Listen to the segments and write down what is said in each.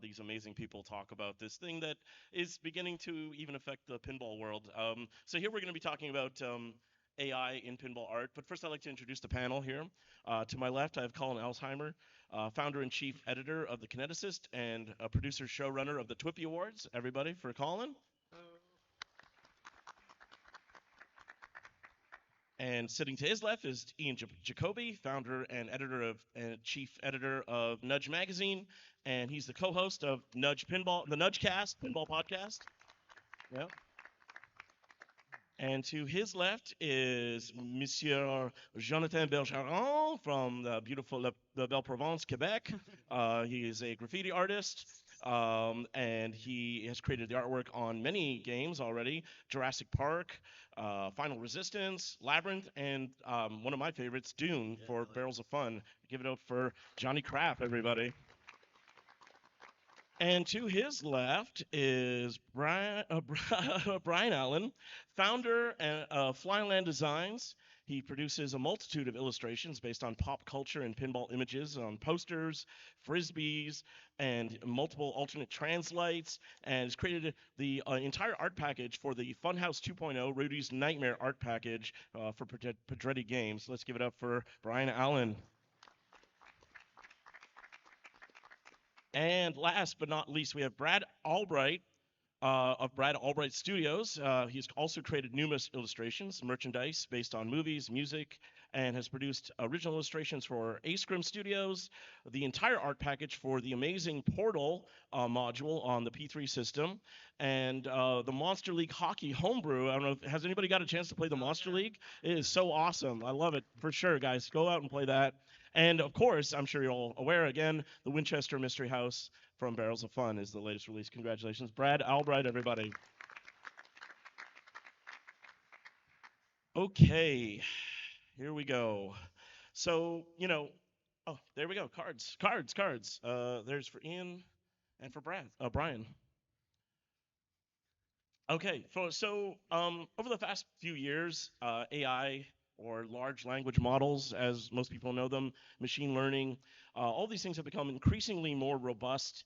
these amazing people talk about this thing that is beginning to even affect the pinball world. So here we're going to be talking about AI in pinball art. But first, I'd like to introduce the panel here. To my left, I have Colin Alsheimer, founder and chief editor of The Kineticist and a producer showrunner of the Twippy Awards. Everybody for Colin. And sitting to his left is Ian Jacoby, founder and editor of and chief editor of Nudge Magazine, and he's the co-host of Nudge Pinball, the Nudge Cast Pinball podcast. Yeah. And to his left is Monsieur Jonathan Bergeron from the beautiful the Belle Provence, Quebec. He is a graffiti artist, and he has created the artwork on many games already: Jurassic Park, Final Resistance, Labyrinth, and one of my favorites, Dune, for Barrels of Fun. Give it up for Johnny Craft, everybody. And to his left is Brian Allen, founder of Flyland Designs. He produces a multitude of illustrations based on pop culture and pinball images on posters, frisbees, and multiple alternate translites, and has created the entire art package for the Funhouse 2.0 Rudy's Nightmare art package for Pedretti Games. Let's give it up for Brian Allen. And last but not least, we have Brad Albright of Brad Albright Studios. He's also created numerous illustrations, merchandise based on movies, music, and has produced original illustrations for Ace Grim Studios, the entire art package for the amazing Portal module on the P3 system, and the Monster League Hockey homebrew. I don't know, has anybody got a chance to play the Monster League? It is so awesome. I love it for sure, guys. Go out and play that. And of course, I'm sure you're all aware again, the Winchester Mystery House from Barrels of Fun is the latest release. Congratulations, Brad Albright, everybody. Okay, here we go. So, oh, there we go. Cards. There's for Ian and for Brian. Okay, over the past few years, AI or large language models, as most people know them, machine learning, all these things have become increasingly more robust,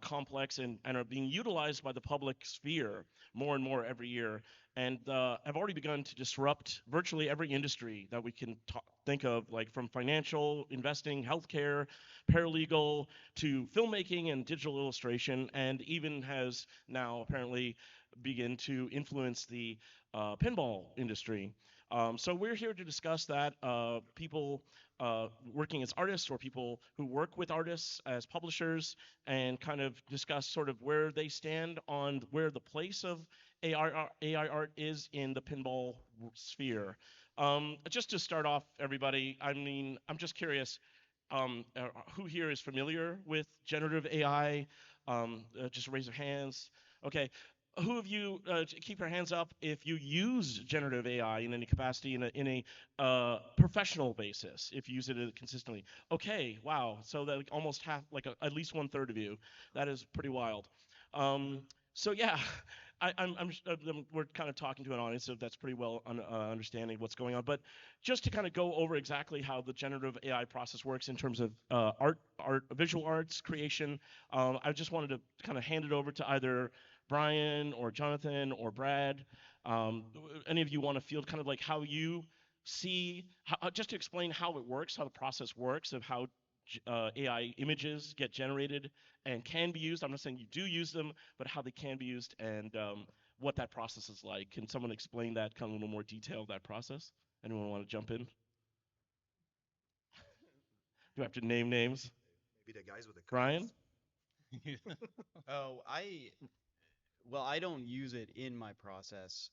complex, and are being utilized by the public sphere more and more every year, and have already begun to disrupt virtually every industry that we can think of, like from financial, investing, healthcare, paralegal, to filmmaking and digital illustration, and even has now apparently begin to influence the pinball industry. So we're here to discuss that. People working as artists or people who work with artists as publishers, and kind of discuss sort of where they stand on where the place of AI art is in the pinball sphere. Just to start off, everybody, I mean, I'm just curious, who here is familiar with generative AI? Just raise your hands. Okay, who of you keep your hands up if you use generative AI in any capacity in a professional basis, if you use it consistently? Okay, wow. So that like almost half, like at least one third of you. That is pretty wild. So yeah, we're kind of talking to an audience so that's pretty well understanding what's going on. But just to kind of go over exactly how the generative AI process works in terms of visual arts creation, I just wanted to kind of hand it over to either Brian or Jonathan or Brad. Um, any of you want to field kind of like how you see, just to explain how it works, how the process works of how AI images get generated and can be used. I'm not saying you do use them, but how they can be used, and what that process is like. Can someone explain that kind of a little more detail, that process? Anyone want to jump in? Do I have to name names? Maybe the guys with the Brian? cards. Oh, well, I don't use it in my process.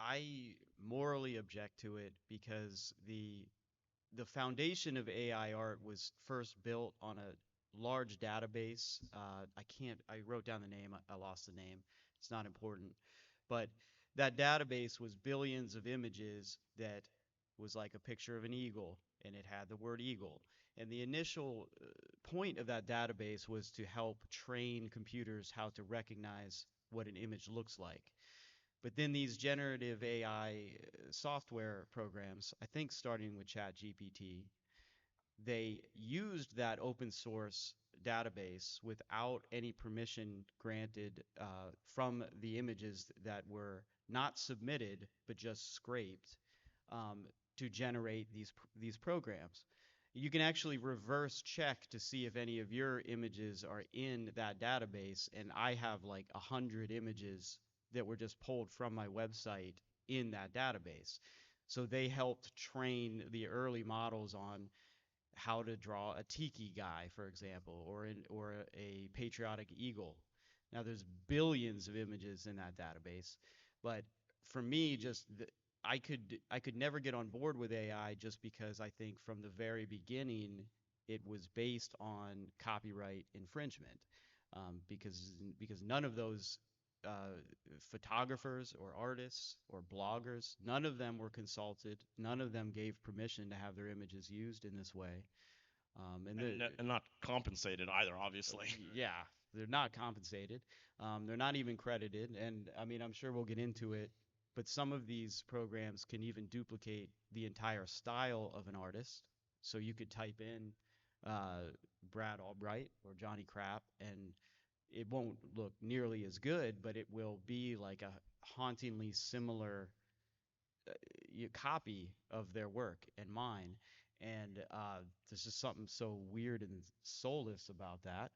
I morally object to it because the foundation of AI art was first built on a large database. I wrote down the name, I lost the name. It's not important. But that database was billions of images that was like a picture of an eagle, and it had the word eagle. And the initial point of that database was to help train computers how to recognize what an image looks like. But then these generative AI software programs, I think starting with ChatGPT, they used that open source database without any permission granted from the images that were not submitted but just scraped um, to generate these programs. You can actually reverse check to see if any of your images are in that database, and I have like 100 images that were just pulled from my website in that database. So they helped train the early models on how to draw a tiki guy, for example, or a patriotic eagle. Now there's billions of images in that database, but for me, I could never get on board with AI just because I think from the very beginning it was based on copyright infringement, because none of those uh, photographers or artists or bloggers, none of them were consulted, none of them gave permission to have their images used in this way. And the And not compensated either, obviously. Yeah, they're not compensated. They're not even credited. And I mean, I'm sure we'll get into it, but some of these programs can even duplicate the entire style of an artist. So you could type in Brad Albright or Johnny Crap, and it won't look nearly as good, but it will be like a hauntingly similar copy of their work and mine. And there's just something so weird and soulless about that.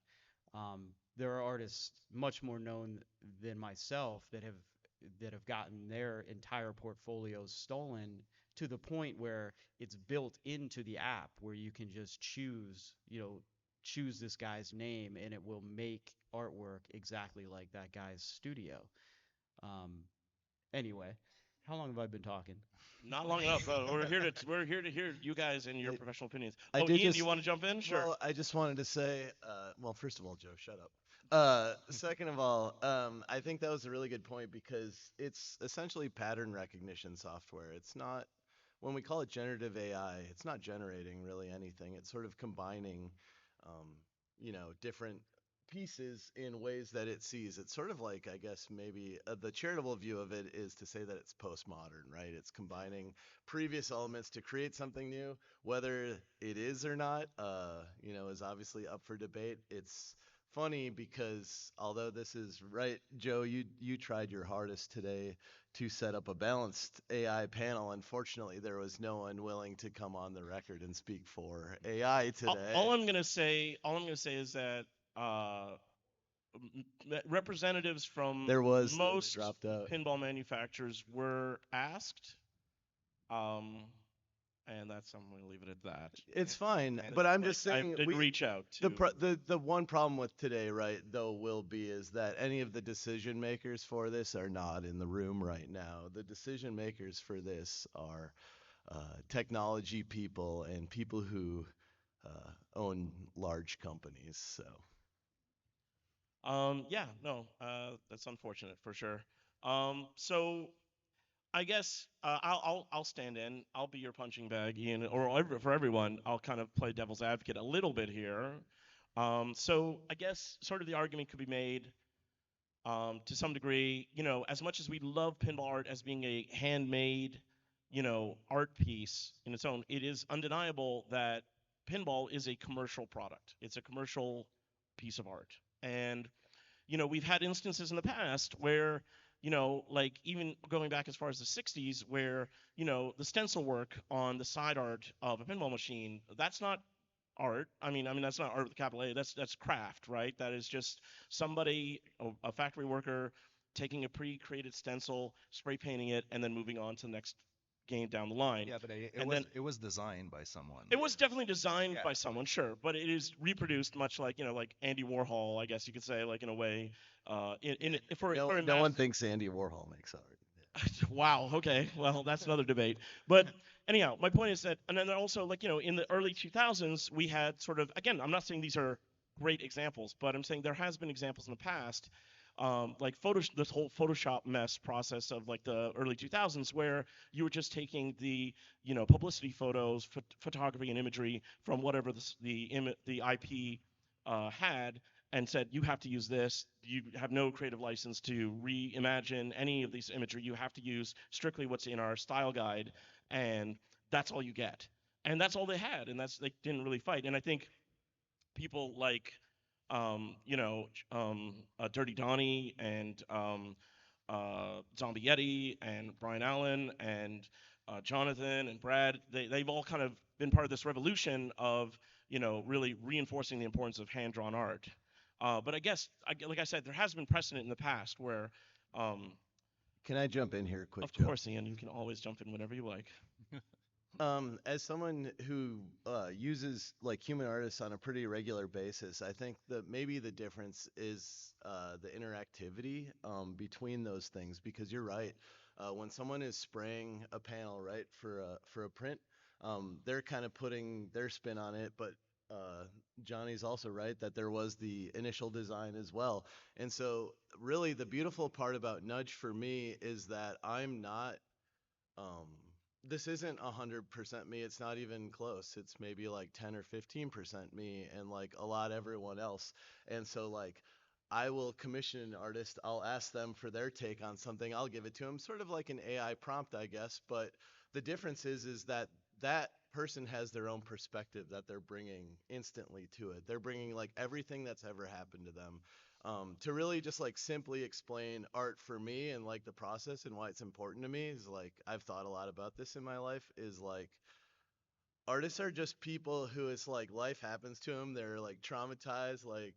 There are artists much more known than myself that have gotten their entire portfolios stolen to the point where it's built into the app where you can just choose this guy's name and it will make artwork exactly like that guy's studio. Um, anyway, how long have I been talking? Not long enough. We're here to hear you guys and your I, professional opinions. I Oh, did Ian, do you just want to jump in? Sure. well, I just wanted to say, well, first of all, Joe, shut up. Second of all, I think that was a really good point because it's essentially pattern recognition software. It's not when we call it generative AI, it's not generating really anything. It's sort of combining, different pieces in ways that it sees. It's sort of like, I guess, maybe the charitable view of it is to say that it's postmodern, right? It's combining previous elements to create something new. Whether it is or not, is obviously up for debate. It's funny because although this is right, Joe, you tried your hardest today to set up a balanced AI panel. Unfortunately, there was no one willing to come on the record and speak for AI All today. all I'm gonna say is that uh, representatives from There was, though, they most dropped out. pinball manufacturers were asked, um, and I'm going to leave it at that. It's fine, And but I'm like, just I saying did we reach out the to. pro- the one problem with today, right, though, will be is that any of the decision makers for this are not in the room right now. The decision makers for this are technology people and people who own large companies. So Yeah, no, that's unfortunate for sure. So I guess I'll stand in. I'll be your punching bag, Ian, or for everyone. I'll kind of play devil's advocate a little bit here. So I guess sort of the argument could be made to some degree. As much as we love pinball art as being a handmade, art piece in its own, it is undeniable that pinball is a commercial product. It's a commercial piece of art, and we've had instances in the past where, like even going back as far as the 60s, where, the stencil work on the side art of a pinball machine, that's not art. I mean that's not art with a capital A. That's craft, right? That is just somebody, a factory worker, taking a pre-created stencil, spray painting it, and then moving on to the next game down the line. Yeah, but it And was then it was designed by someone. it was definitely designed Yeah, by someone, sure, but it is reproduced much like, like Andy Warhol, I guess you could say, like in a way, no for a no one mass. thinks Andy Warhol makes art. Wow. Okay. Well, that's another debate. But anyhow, my point is that, and then also, like, in the early 2000s, we had sort of, again, I'm not saying these are great examples, but I'm saying there has been examples in the past, like this whole Photoshop mess process of like the early 2000s, where you were just taking the, publicity photos, photography and imagery from whatever the IP had, and said, you have to use this. You have no creative license to reimagine any of these imagery. You have to use strictly what's in our style guide, and that's all you get. and that's all they had, and that's they didn't really fight. And I think people like Dirty Donnie and Zombie Yeti and Brian Allen and Jonathan and Brad, they've all kind of been part of this revolution of really reinforcing the importance of hand drawn art. But I guess, like I said, there has been precedent in the past where, um, Can I jump in here quick, of Joe? course, Ian, you can always jump in whenever you like. As someone who uses like human artists on a pretty regular basis, I think that maybe the difference is the interactivity between those things. Because you're right, when someone is spraying a panel, right, for a print, they're kind of putting their spin on it. But Johnny's also right that there was the initial design as well. And so, really, the beautiful part about Nudge for me is that I'm not um, this isn't 100% me. It's not even close. It's maybe like 10 or 15% me and like a lot everyone else. And so like I will commission an artist. I'll ask them for their take on something. I'll give it to them, sort of like an AI prompt, I guess. But the difference is that that person has their own perspective that they're bringing instantly to it. They're bringing like everything that's ever happened to them. To really just like simply explain art for me and like the process and why it's important to me is like I've thought a lot about this in my life is like artists are just people who it's like life happens to them. They're like traumatized, like,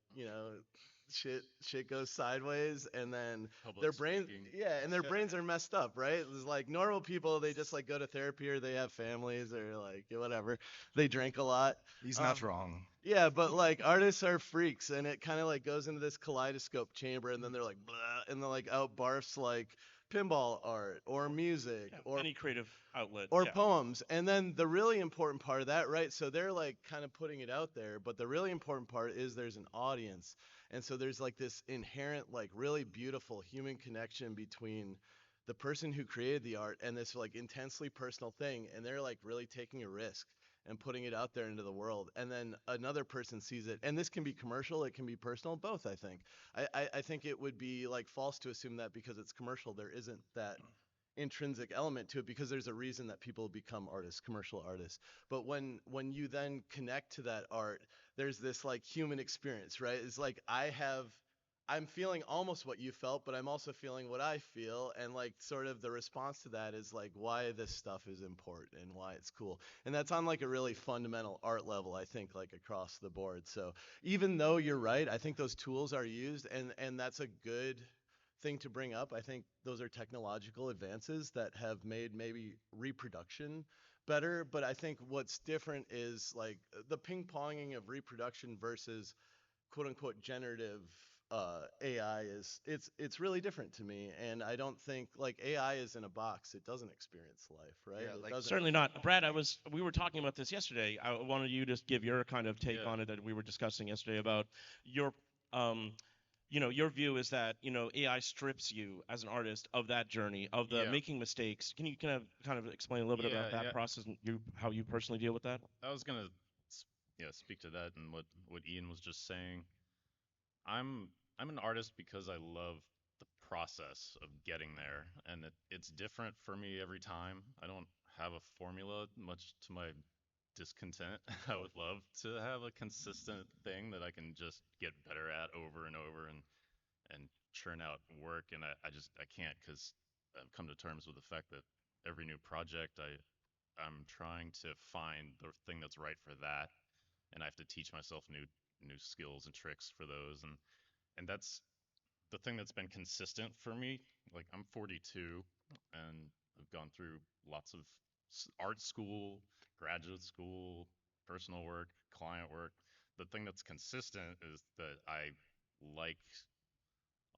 shit goes sideways and then Public their brain speaking. yeah, and their brains are messed up, right? It's like normal people, they just like go to therapy or they have families or like whatever. They drink a lot. He's Um, not wrong. yeah, but like artists are freaks, and it kind of like goes into this kaleidoscope chamber, and then they're like, blah, and then like out barfs like pinball art or music Yeah, or any creative outlet. or Yeah. poems. And then the really important part of that, right? So they're like kind of putting it out there, but the really important part is there's an audience. And so there's like this inherent, like really beautiful human connection between the person who created the art and this like intensely personal thing. And they're like really taking a risk and putting it out there into the world. And then another person sees it. And this can be commercial, it can be personal, both, I think. I think it would be like false to assume that because it's commercial, there isn't that intrinsic element to it because there's a reason that people become artists, commercial artists. But when you then connect to that art, there's this like human experience, right? It's like I'm feeling almost what you felt, but I'm also feeling what I feel, and like sort of the response to that is like why this stuff is important and why it's cool. And that's on like a really fundamental art level, I think, like across the board. So even though you're right, I think those tools are used, and that's a good thing to bring up. I think those are technological advances that have made maybe reproduction better. But I think what's different is like the ping ponging of reproduction versus quote unquote generative AI is it's really different to me. And I don't think like AI is in a box. It doesn't experience life, right? Yeah, It like doesn't. Certainly not. Brad, we were talking about this yesterday. I wanted you to give your kind of take Yeah. on it that we were discussing yesterday about your, um, your view is that, AI strips you as an artist of that journey, of the Yeah. making mistakes. Can you kind of explain a little bit about Yeah, that yeah. process and how you personally deal with that? I was gonna, yeah, speak to that and what Ian was just saying. I'm an artist because I love the process of getting there, and it's different for me every time. I don't have a formula, much to my discontent. I would love to have a consistent thing that I can just get better at over and over and churn out work, and I can't because I've come to terms with the fact that every new project I'm trying to find the thing that's right for that, and I have to teach myself new skills and tricks for those, and that's the thing that's been consistent for me. Like I'm 42 and I've gone through lots of art school, graduate school, personal work, client work. The thing that's consistent is that I like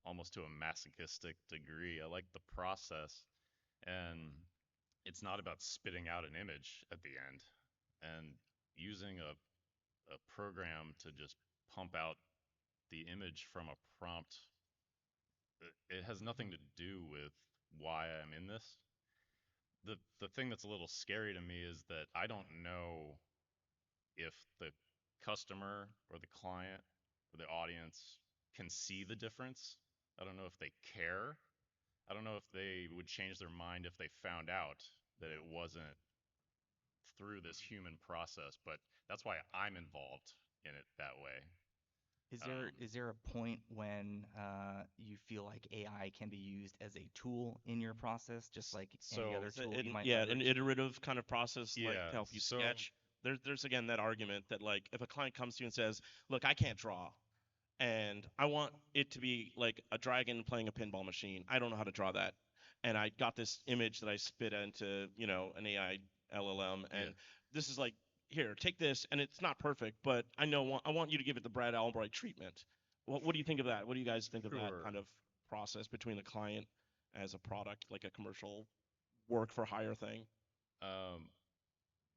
almost to a masochistic degree. I like the process, and it's not about spitting out an image at the end and using a program to just pump out the image from a prompt. It has nothing to do with why I'm in this. The thing that's a little scary to me is that I don't know if the customer or the client or the audience can see the difference. I don't know if they care. I don't know if they would change their mind if they found out that it wasn't through this human process, but that's why I'm involved in it that way. Is there Um, is there a point when you feel like AI can be used as a tool in your process, just like any so other Is it tool you might yeah, an leverage? iterative kind of process, like yeah, to help you so sketch. There's again that argument that like if a client comes to you and says, "Look, I can't draw, and I want it to be like a dragon playing a pinball machine. I don't know how to draw that, and I got this image that I spit into an AI LLM, yeah, and this is like here, take this, and it's not perfect, but I want you to give it the Brad Albright treatment. What do you think of that? What do you guys think of that sure. kind of process between the client as a product, like a commercial work for hire thing? Um,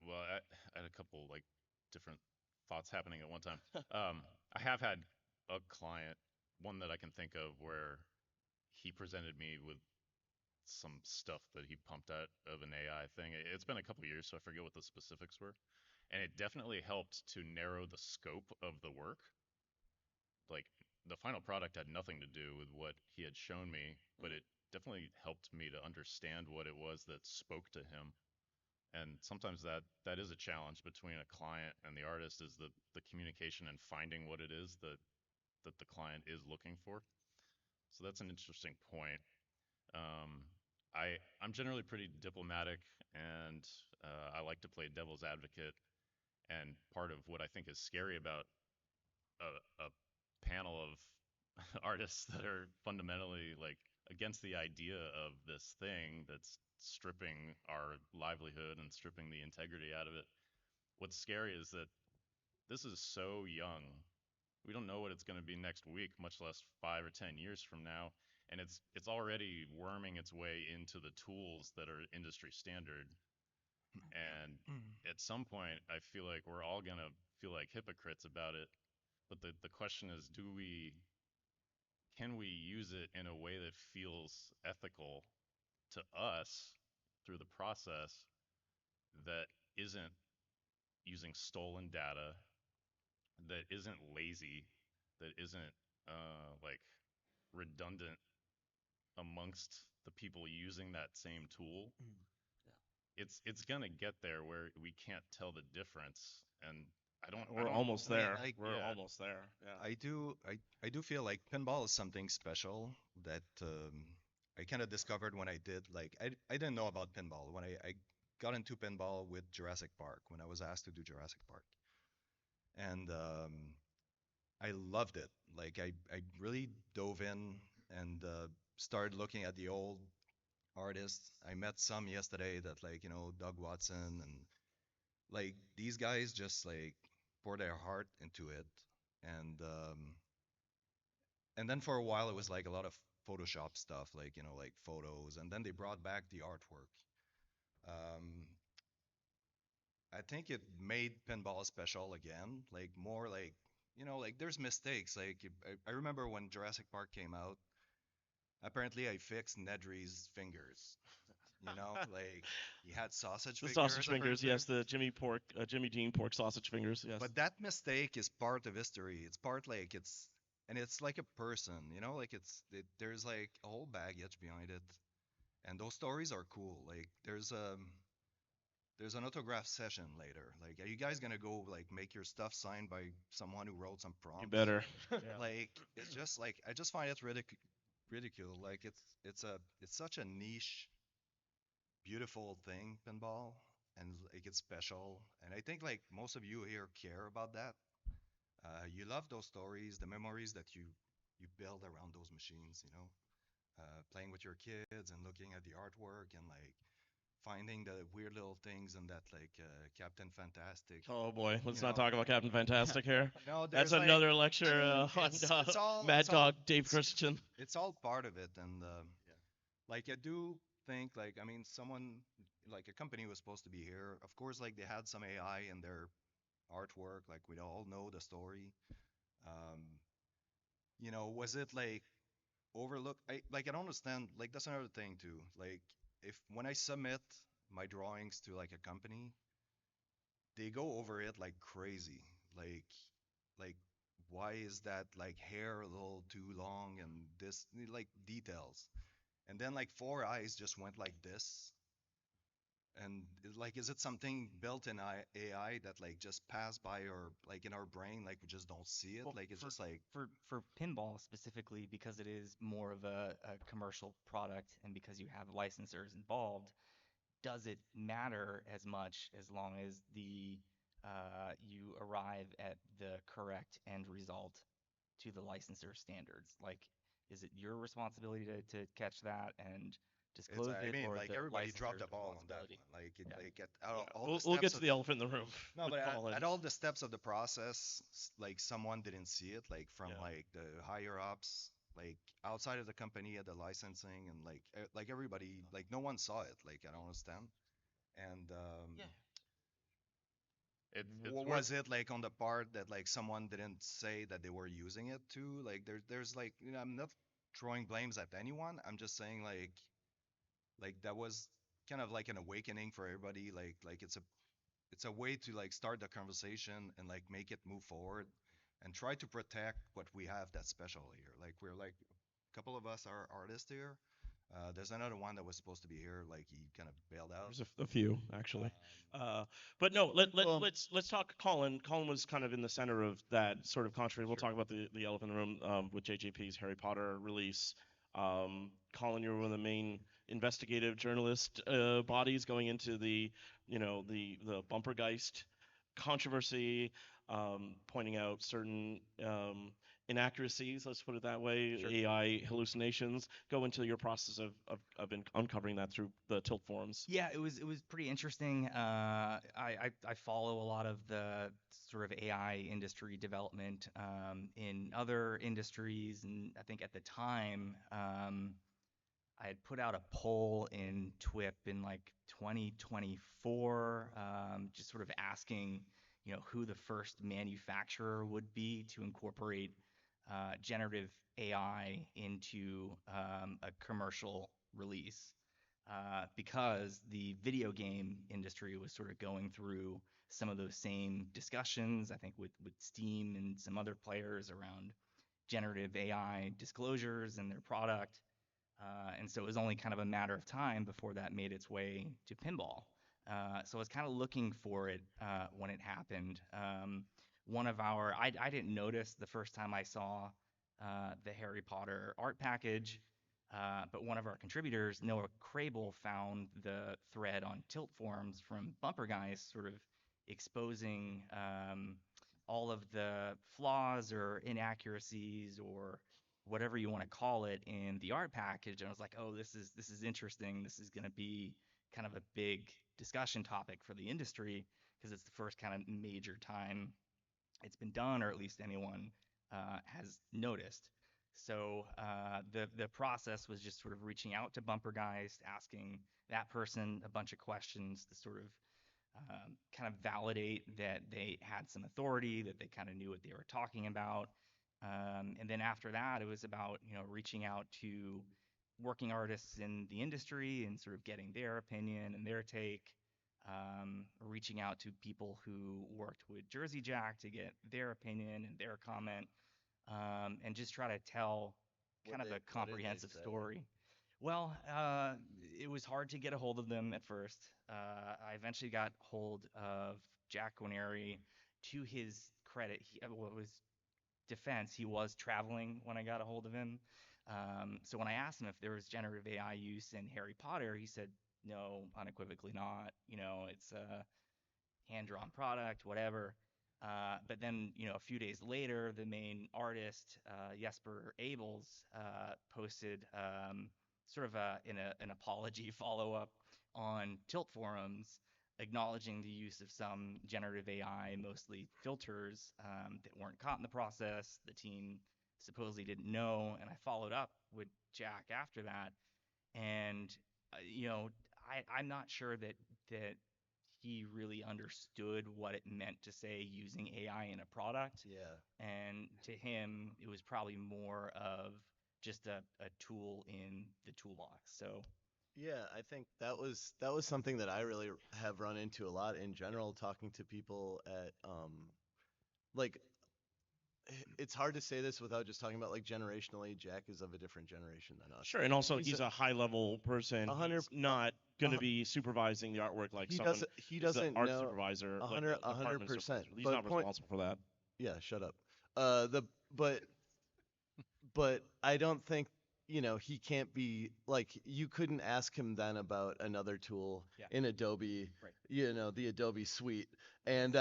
well, I had a couple like different thoughts happening at one time. Um, I have had a client, one that I can think of, where he presented me with some stuff that he pumped out of an AI thing. It's been a couple years, so I forget what the specifics were. And it definitely helped to narrow the scope of the work. Like the final product had nothing to do with what he had shown me, but it definitely helped me to understand what it was that spoke to him. And sometimes that is a challenge between a client and the artist, is the communication and finding what it is that the client is looking for. So that's an interesting point. Um, I'm generally pretty diplomatic, and I like to play devil's advocate. And part of what I think is scary about a panel of artists that are fundamentally like against the idea of this thing that's stripping our livelihood and stripping the integrity out of it. What's scary is that this is so young. We don't know what it's going to be next week, much less 5 or 10 years from now. And it's already worming its way into the tools that are industry standard. And at some point, I feel like we're all going to feel like hypocrites about it. But the question is, can we use it in a way that feels ethical to us through the process, that isn't using stolen data, that isn't lazy, that isn't like redundant amongst the people using that same tool? It's gonna get there where we can't tell the difference, and I We're don't almost I mean, there. like We're yeah. almost there. Yeah. I do feel like pinball is something special that I kind of discovered when I did like I didn't know about pinball when I got into pinball with Jurassic Park when I was asked to do Jurassic Park, and I loved it. Like I really dove in and started looking at the old artists. I met some yesterday that like Doug Watson and like these guys just like pour their heart into it, and and then for a while it was like a lot of Photoshop stuff, like like photos, and then they brought back the artwork. Um, I think it made pinball special again, like more like like there's mistakes. Like I remember when Jurassic Park came out, apparently I fixed Nedry's fingers. Like he had sausage The sausage fingers fingers, apparently. yes. The Jimmy Dean pork sausage fingers, yes. But that mistake is part of history. It's part like and it's like a person, like there's like a whole baggage behind it, and those stories are cool. Like there's an autograph session later. Like, are you guys gonna go like make your stuff signed by someone who wrote some You prompts? better. Yeah. Like, it's just like I just find it ridicule. Like it's such a niche, beautiful thing, pinball, and like it's special. And I think like most of you here care about that. You love those stories, the memories that you build around those machines. Playing with your kids and looking at the artwork and like finding the weird little things and that like Captain Fantastic. Oh boy, let's You not know, talk about Captain Fantastic here. That's there's like another lecture on Mad it's all Dog Dave Christian. it's all part of it, and like I do think like I mean someone like a company was supposed to be here. Of course, like they had some AI in their artwork. Like we all know the story. Um, was it like overlooked? I don't understand. Like that's another thing too. Like if when I submit my drawings to like a company, they go over it like crazy. Like why is that like hair a little too long and this like details. And then like four eyes just went like this. And like, is it something built in AI that like just passed by or like in our brain, like we just don't see it? Well, Like it's just like, for pinball specifically, because it is more of a commercial product and because you have licensors involved, does it matter as much as long as the you arrive at the correct end result to the licensor standards? Like, is it your responsibility to catch that and it's, disclose I it, mean, or like the everybody dropped licensor's the ball on that responsibility? one. Like, Yeah. like at Yeah, all the we'll get steps to of the elephant in the room no, with but Colin. at all the steps of the process, like someone didn't see it, like from Yeah. like the higher ups, like outside of the company at the licensing, and like everybody, like no one saw it. Like I don't understand. And Yeah. It's worth. was it like on the part that like someone didn't say that they were using it too? Like there's like, I'm not throwing blames at anyone. I'm just saying like that was kind of like an awakening for everybody. Like it's a way to like start the conversation and like make it move forward and try to protect what we have that's special here. Like we're like a couple of us are artists here. There's another one that was supposed to be here, like he kind of bailed out. There's a few actually. Um, But no, Well, let's talk Colin. Colin was kind of in the center of that sort of controversy. We'll talk about the elephant in the room with JJP's Harry Potter release. Colin, you're one of the main investigative journalist bodies going into the Bumpergeist controversy, pointing out certain inaccuracies, let's put it that way, Sure. AI hallucinations. Go into your process of uncovering that through the Tilt forums. Yeah, it was pretty interesting. I follow a lot of the sort of AI industry development in other industries, and I think at the time I had put out a poll in TWIP in like 2024, just sort of asking, who the first manufacturer would be to incorporate generative AI into a commercial release, because the video game industry was sort of going through some of those same discussions, I think, with Steam and some other players around generative AI disclosures in their product. And so it was only kind of a matter of time before that made its way to pinball. So I was kind of looking for it when it happened. I didn't notice the first time I saw the Harry Potter art package, but one of our contributors, Noah Crable, found the thread on Tilt Forums from Bumper Guys, sort of exposing all of the flaws or inaccuracies or whatever you want to call it in the art package. And I was like, oh, this is interesting. This is going to be kind of a big discussion topic for the industry because it's the first kind of major time it's been done, or at least anyone has noticed. So the process was just sort of reaching out to Bumper Guys, asking that person a bunch of questions to sort of kind of validate that they had some authority, that they kind of knew what they were talking about. And then after that, it was about reaching out to working artists in the industry and sort of getting their opinion and their take. Reaching out to people who worked with Jersey Jack to get their opinion and their comment, and just try to tell kind of a What did they comprehensive say? story. Well, it was hard to get a hold of them at first. I eventually got hold of Jack Guarneri. To his credit, what was defense, he was traveling when I got a hold of him. So when I asked him if there was generative AI use in Harry Potter, he said no, unequivocally not. It's a hand-drawn product, whatever. But then, a few days later, the main artist, Jesper Abels, posted sort of an apology follow-up on Tilt forums, acknowledging the use of some generative AI, mostly filters, that weren't caught in the process. The team supposedly didn't know, and I followed up with Jack after that, and you know, I'm not sure that he really understood what it meant to say using AI in a product. Yeah. And to him, it was probably more of just a tool in the toolbox. So, Yeah, I think that was something that I really have run into a lot in yeah. general talking to people at like it's hard to say this without just talking about like generationally. Jack is of a different generation than us. Sure, and also He's he's a high level person. a hundred. He's not going a to be supervising the artwork like He someone doesn't. He who's the doesn't art know supervisor, a like hundred. a A hundred department percent. supervisor. He's But not point. responsible for that. Yeah. Shut up. The but I don't think he can't be like you couldn't ask him then about another tool Yeah. in Adobe, Right. the Adobe suite, and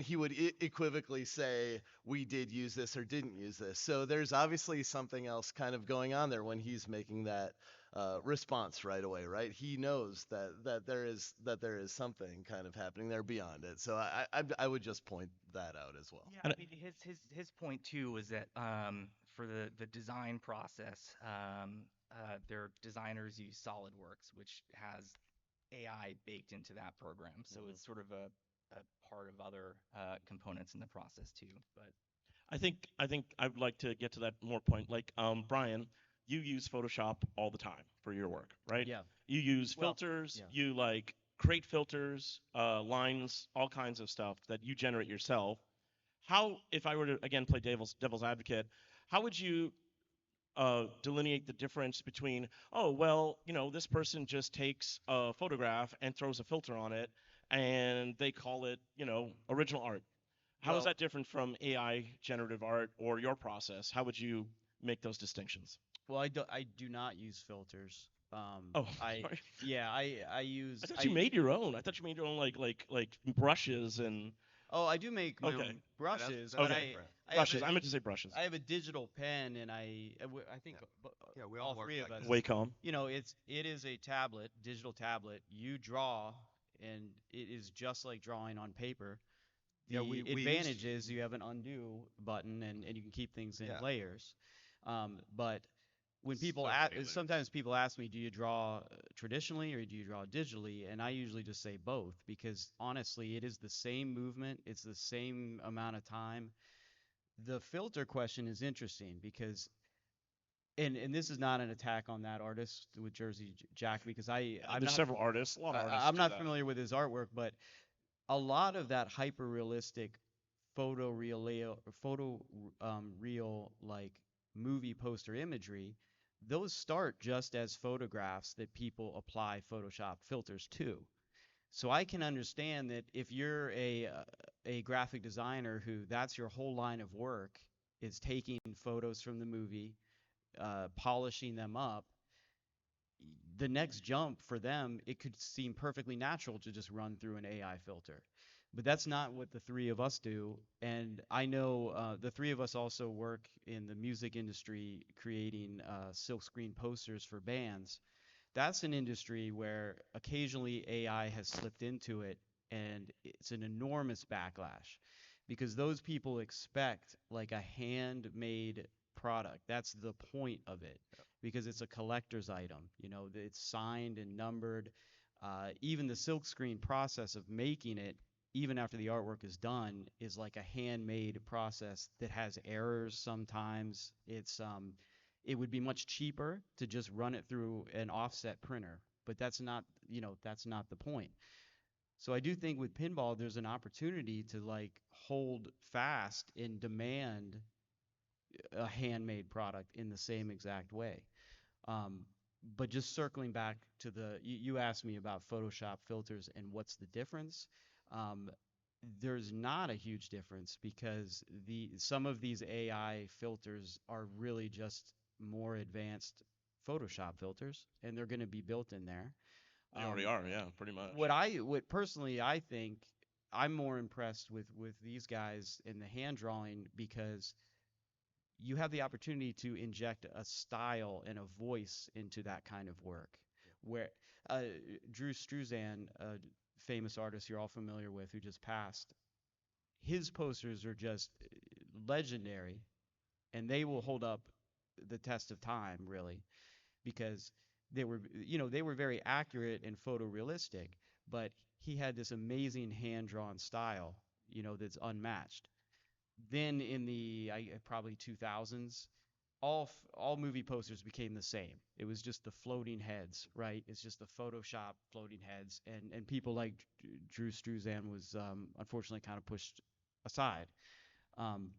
he would equivocally say we did use this or didn't use this. So there's obviously something else kind of going on there when he's making that response right away, right? He knows that there is something kind of happening there beyond it. So I would just point that out as well. Yeah, And I mean his point too was that for the design process, their designers use SolidWorks, which has AI baked into that program, so it's sort of a part of other components in the process too. But I think I'd like to get to that more point. Like, Brian, you use Photoshop all the time for your work, right? Yeah. You use Well, filters. yeah. You like create filters, lines, all kinds of stuff that you generate yourself. How, if I were to again play devil's advocate, how would you delineate the difference between, oh well, this person just takes a photograph and throws a filter on it, and they call it, original art. How is Well, that different from AI generative art or your process? How would you make those distinctions? well, I do not use filters. Oh, I sorry. yeah, I use I thought you made your own. I thought you made your own like brushes and oh, I do make my okay. own brushes, That's but Okay. different. I have Brushes. I meant to say brushes. I have a digital pen, and I think Yeah, we all all work three of like us. this. Wacom. It is a tablet, digital tablet. You draw, and it is just like drawing on paper. The Yeah, we advantage used is you have an undo button, and you can keep things in yeah. layers. But when So tailored. sometimes people ask me, do you draw traditionally or do you draw digitally? And I usually just say both, because honestly, it is the same movement, it's the same amount of time. The filter question is interesting because, and this is not an attack on that artist with Jersey Jack, because I'm There's not several artists, a lot of artists I'm do not that. familiar with his artwork, but a lot of that hyper realistic photo real like movie poster imagery, those start just as photographs that people apply Photoshop filters to. So I can understand that if you're a graphic designer who that's your whole line of work is taking photos from the movie, polishing them up, the next jump for them, it could seem perfectly natural to just run through an AI filter. But that's not what the three of us do. And I know the three of us also work in the music industry creating silkscreen posters for bands. That's an industry where occasionally AI has slipped into it, and it's an enormous backlash because those people expect like a handmade product. That's the point of it because it's a collector's item. It's signed and numbered. Even the silkscreen process of making it, even after the artwork is done, is like a handmade process that has errors sometimes. It would be much cheaper to just run it through an offset printer, but that's not the point. So I do think with pinball, there's an opportunity to like hold fast and demand a handmade product in the same exact way. Um, but just circling back to you asked me about Photoshop filters and what's the difference. Um, there's not a huge difference because some of these AI filters are really just more advanced Photoshop filters, and they're going to be built in there. They already are, yeah, pretty much. What personally I think I'm more impressed with these guys in the hand drawing because you have the opportunity to inject a style and a voice into that kind of work. Where uh, Drew Struzan, a famous artist you're all familiar with who just passed, his posters are just legendary, and they will hold up the test of time really because they were very accurate and photorealistic, but he had this amazing hand drawn style, that's unmatched. Then in the probably 2000s, all movie posters became the same. It was just the floating heads, right? It's just the Photoshop floating heads, and people like Drew Struzan was unfortunately kind of pushed aside. Um,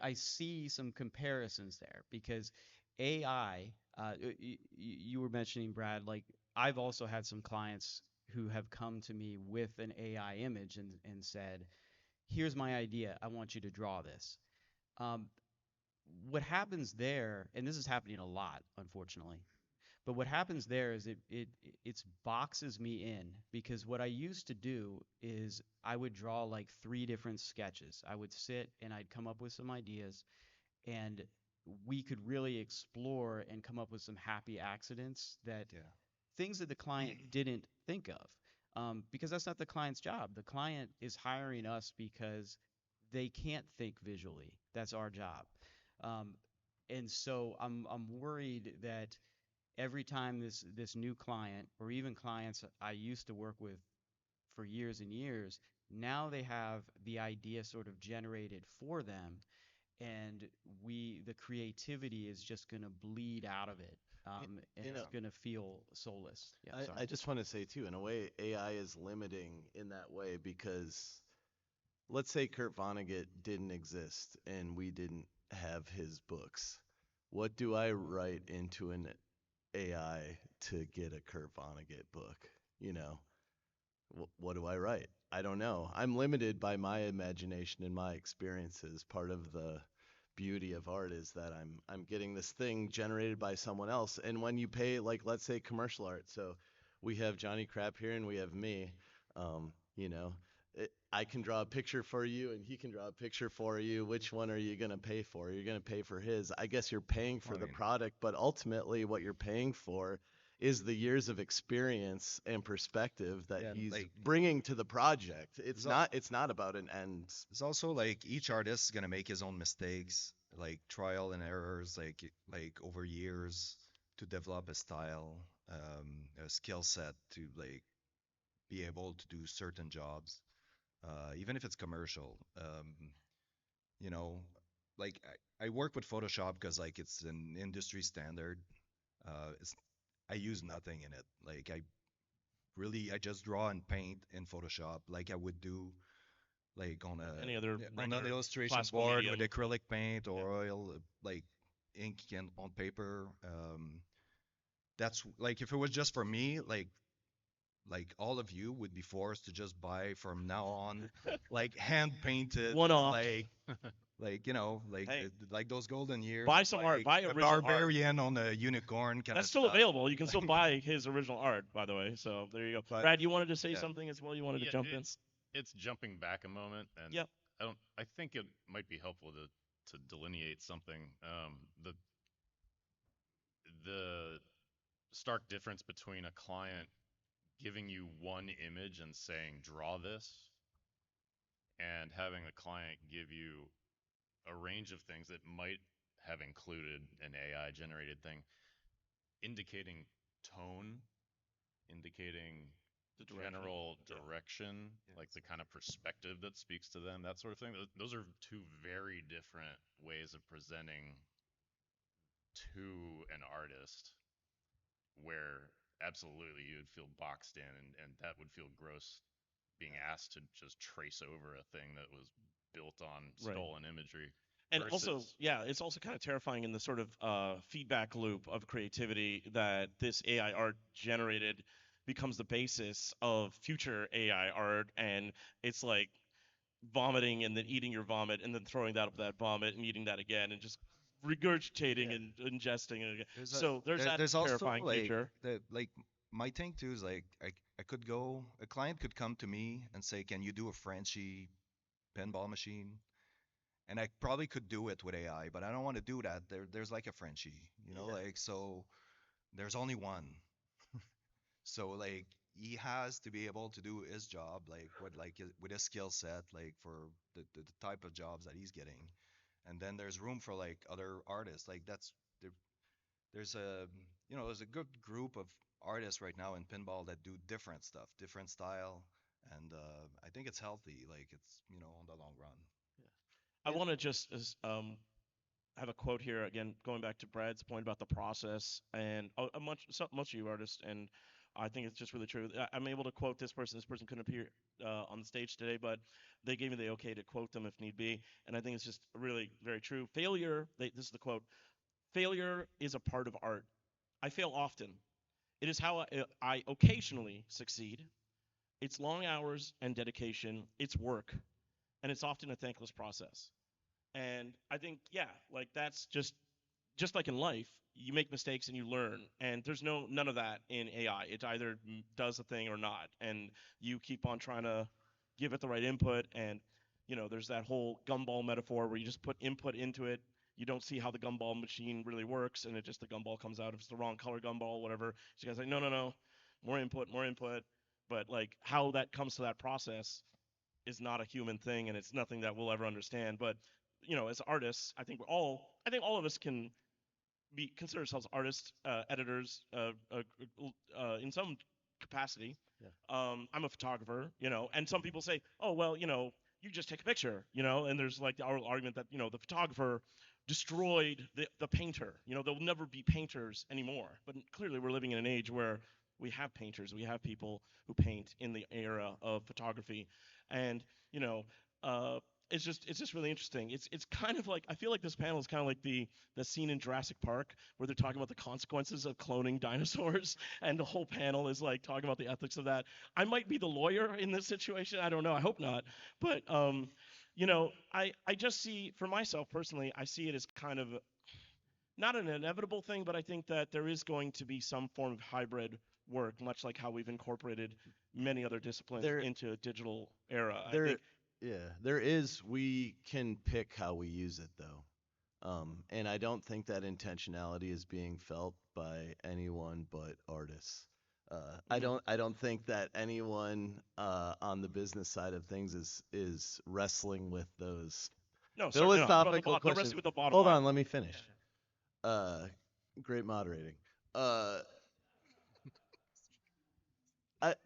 I see some comparisons there because AI, you were mentioning, Brad, like I've also had some clients who have come to me with an AI image and said, here's my idea. I want you to draw this. Um, what happens there, and this is happening a lot, unfortunately, but what happens there is it's boxes me in because what I used to do is I would draw like three different sketches. I would sit and I'd come up with some ideas and we could really explore and come up with some happy accidents that Yeah. things that the client didn't think of. Because that's not the client's job. The client is hiring us because they can't think visually. That's our job. Um, and so I'm worried that every time this new client or even clients I used to work with for years and years, now they have the idea sort of generated for them, and the creativity is just going to bleed out of it, Y- and You it's know, going to feel soulless. Yeah, sorry. I just want to say too, in a way, AI is limiting in that way because let's say Kurt Vonnegut didn't exist and we didn't have his books. What do I write into an AI to get a Kurt Vonnegut book? You know, what do I write? I don't know. I'm limited by my imagination and my experiences. Part of the beauty of art is that I'm getting this thing generated by someone else. And when you pay, like, let's say commercial art, so we have Johnny Crap here and we have me. You know, I can draw a picture for you and he can draw a picture for you. Which one are you going to pay for? You're going to pay for his. I guess you're paying for the Fine. product, but ultimately what you're paying for is the years of experience and perspective that Yeah, and he's like bringing to the project. it's al- It's not about an end. it's also like each artist is gonna make his own mistakes, like trial and errors, like over years to develop a style, a skill set to like be able to do certain jobs, even if it's commercial. You know, like I work with Photoshop because like it's an industry standard. It's I use nothing in it. Like I just draw and paint in Photoshop like I would do like on Any other on an regular illustration classical board with medium. acrylic paint Yeah. or oil like ink and on paper. That's like if it was just for me, like all of you would be forced to just buy from now on like hand painted One off. like you know Hey, like those golden years buy some art. like Buy a original art. barbarian on a unicorn kind That's of still stuff. available. You can still Like, buy his original art, by the way. So there you go. but Brad, you wanted to say yeah, something as well. You wanted to Yeah, jump in. it's jumping back a moment, and Yep. I think it might be helpful to delineate something. The stark difference between a client giving you one image and saying draw this, and having a client give you a range of things that might have included an AI generated thing, indicating tone, indicating The direction. general Yeah. direction, like the kind of perspective that speaks to them, that sort of thing. Those are two very different ways of presenting to an artist where absolutely you would feel boxed in, and that would feel gross being asked to just trace over a thing that was built on Right. stolen imagery And also, versus yeah, it's also kind of terrifying in the sort of feedback loop of creativity that this AI art generated becomes the basis of future AI art, and it's like vomiting and then eating your vomit and then throwing that up that vomit and eating that again and just regurgitating Yeah. and ingesting it again. there's a So there's that there's also terrifying future. like my thing too is like I could go a client could come to me and say, can you do a Frenchie pinball machine? And I probably could do it with AI, but I don't want to do that. There's like a Frenchie, you know, Yeah. like so there's only one. So like he has to be able to do his job with his skill set like for the type of jobs that he's getting. And then there's room for like other artists. Like there, there's a there's a good group of artists right now in pinball that do different stuff, different style, and I think it's healthy. Like it's on the long run. I And want to just have a quote here again, going back to Brad's point about the process and much of you artists and I think it's just really true. I'm able to quote this person. This person couldn't appear on the stage today, but they gave me the okay to quote them if need be. And I think it's just really very true. Failure, this is the quote: failure is a part of art. I fail often. It is how I occasionally succeed. It's long hours and dedication. It's work, and it's often a thankless process. And I think, yeah, like that's just like in life, you make mistakes and you learn, and there's none of that in AI. It either does a thing or not, and you keep on trying to give it the right input. And there's that whole gumball metaphor where you just put input into it. You don't see how the gumball machine really works, and the gumball comes out. If it's the wrong color gumball, whatever, so you guys like, no, no, no, more input, more input. But like how that comes to that process is not a human thing, and it's nothing that we'll ever understand. But as artists, I think all of us can consider ourselves artists, editors, in some capacity. Yeah. I'm a photographer, and some people say, oh well, you just take a picture, and there's like the argument that the photographer destroyed the painter. There'll never be painters anymore. But clearly, we're living in an age where we have painters, we have people who paint in the era of photography, and you know, uh, it's just really interesting. It's kind of like, I feel like this panel is kind of like the scene in Jurassic Park where they're talking about the consequences of cloning dinosaurs, and the whole panel is like talking about the ethics of that. I might be the lawyer in this situation. I don't know. I hope not. But I just see, for myself personally, I see it as kind of not an inevitable thing, but I think that there is going to be some form of hybrid work, much like how we've incorporated many other disciplines There, into a digital era. I there, think yeah, there is. We can pick how we use it, though. And I don't think that intentionality is being felt by anyone but artists. mhm. I don't think that anyone on the business side of things is wrestling with those No, certainly not. philosophical The rest questions. with the bottom Hold line. on, let me finish. Yeah. Uh, Great moderating. Uh,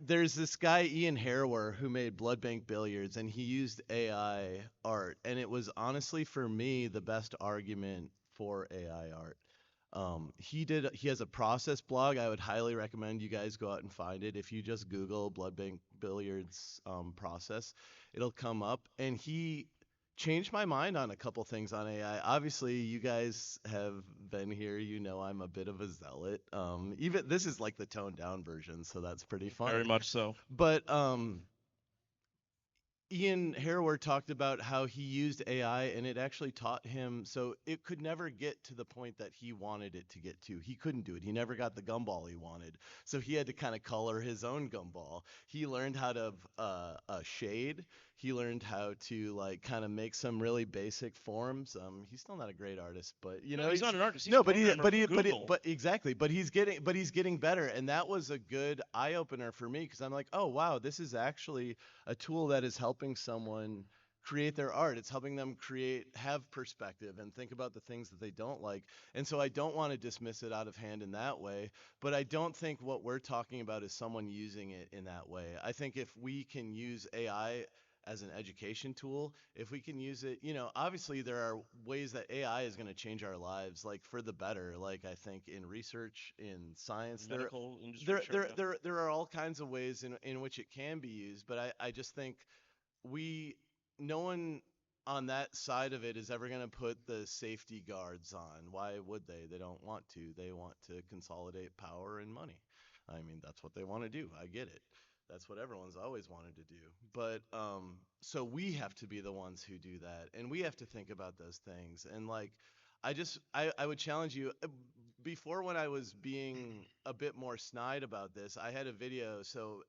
there's this guy Ian Harrower who made Blood Bank Billiards, and he used AI art, and it was honestly for me the best argument for AI art. He has a process blog. I would highly recommend you guys go out and find it. If you just Google Blood Bank Billiards process, it'll come up. And he changed my mind on a couple things on AI. Obviously, you guys have been here. You know I'm a bit of a zealot. Even this is like the toned down version, so that's pretty Very funny. much so. But Ian Harrower talked about how he used AI and it actually taught him, so it could never get to the point that he wanted it to get to. He couldn't do it. He never got the gumball he wanted. So he had to kind of color his own gumball. He learned how to shade. He learned how to like kind of make some really basic forms. He's still not a great artist, but No, he's not an artist. He's no, a programmer for Google. but exactly. But he's getting better, and that was a good eye opener for me because I'm like, oh wow, this is actually a tool that is helping someone create their art. It's helping them have perspective and think about the things that they don't like. And so I don't want to dismiss it out of hand in that way, but I don't think what we're talking about is someone using it in that way. I think if we can use AI as an education tool, if we can use it, obviously there are ways that AI is going to change our lives, like for the better. Like I think in research, in science, Medical industry, sure. Yeah. there are all kinds of ways in which it can be used. But I just think we no one on that side of it is ever going to put the safety guards on. Why would they? They don't want to. They want to consolidate power and money. I mean, that's what they want to do. I get it. That's what everyone's always wanted to do. But so we have to be the ones who do that, and we have to think about those things. And like, I would challenge you. Before, when I was being a bit more snide about this, I had a video. So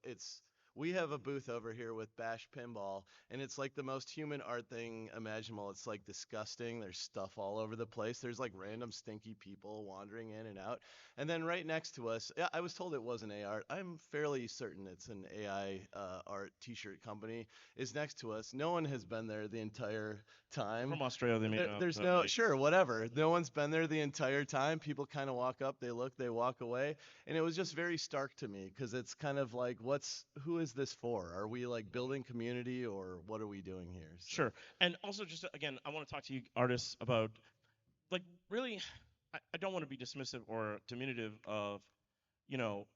we have a booth over here with Bash Pinball, and it's like the most human art thing imaginable. It's like disgusting. There's stuff all over the place. There's like random stinky people wandering in and out. And then right next to us, yeah, I was told it wasn't AI art. I'm fairly certain it's an AI art T-shirt company. Is next to us. No one has been there the entire time. From Australia, they made up. There's But, no, like, sure, whatever. No one's been there the entire time. People kind of walk up, they look, they walk away, and it was just very stark to me because it's kind of like, who is this for? Are we like building community or what are we doing here? So, sure. And also, just again, I want to talk to you artists about, like, really, I don't want to be dismissive or diminutive of, you know,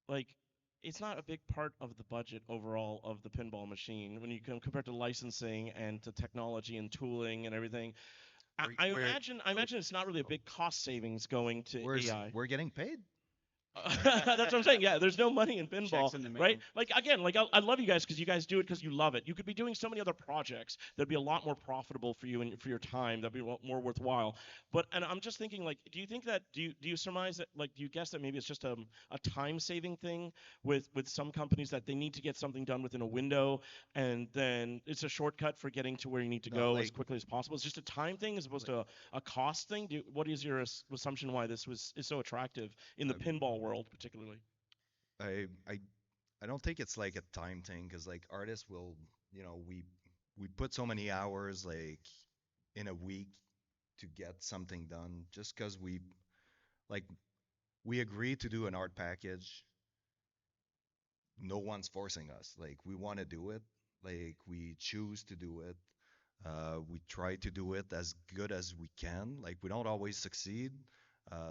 like it's not a big part of the budget overall of the pinball machine when you compare to licensing and to technology and tooling and everything. I, We're I we're imagine I imagine it's not really a big cost savings going to AI. we're getting paid. That's what I'm saying. Yeah, there's no money in pinball, Checks in the right? mail. Like again, like I love you guys because you guys do it because you love it. You could be doing so many other projects that'd be a lot more profitable for you and for your time. That'd be more worthwhile. But and I'm just thinking, like, do you think that do you surmise that like do you guess that maybe it's just a time saving thing with some companies that they need to get something done within a window and then it's a shortcut for getting to where you need to No, go as like quickly as possible. It's just a time thing as opposed like to a cost thing. What is your assumption why this is so attractive in the uh, pinball world particularly? I I I don't think it's like a time thing because like artists will, we put so many hours like in a week to get something done just because like we agree to do an art package. No one's forcing us. Like we want to do it. Like we choose to do it. We try to do it as good as we can. Like we don't always succeed.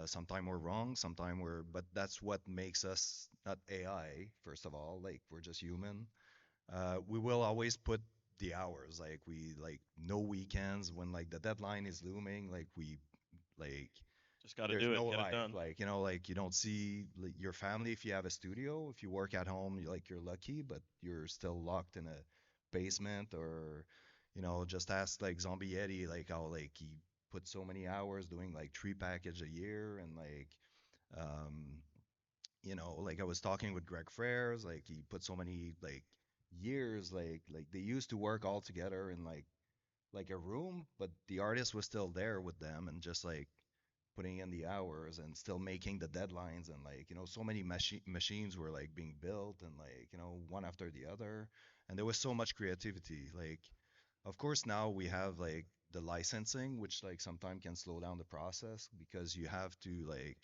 Sometimes we're wrong. Sometimes but that's what makes us not AI. First of all, like we're just human. We will always put the hours. Like we like no weekends when like the deadline is looming. Like Just got to there's do it, no get it life. done. Like like you don't see like, your family if you have a studio. If you work at home, you're lucky, but you're still locked in a basement or just ask like Zombie Eddie like how like he put so many hours doing like 3 package a year and like um like I was talking with Greg Freres, like he put so many like years like they used to work all together in like a room, but the artist was still there with them and just like putting in the hours and still making the deadlines and like so many machines were like being built and like one after the other, and there was so much creativity. Like of course now we have like the licensing which like sometimes can slow down the process because you have to like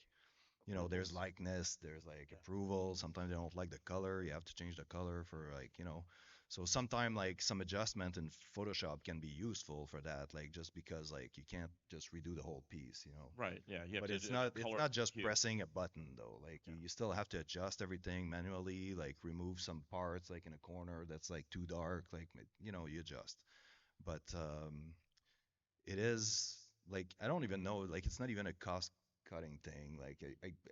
there's Approvals. likeness, there's like Yeah. approval. Sometimes they don't like the color. You have to change the color for like, so sometimes like some adjustment in Photoshop can be useful for that, like just because like you can't just redo the whole piece. Right. Yeah. You have But to it's color not just hue. pressing a button though. Like Yeah. you still have to adjust everything manually, like remove some parts like in a corner that's like too dark, like you adjust. But it is like I don't even know, like it's not even a cost cutting thing. Like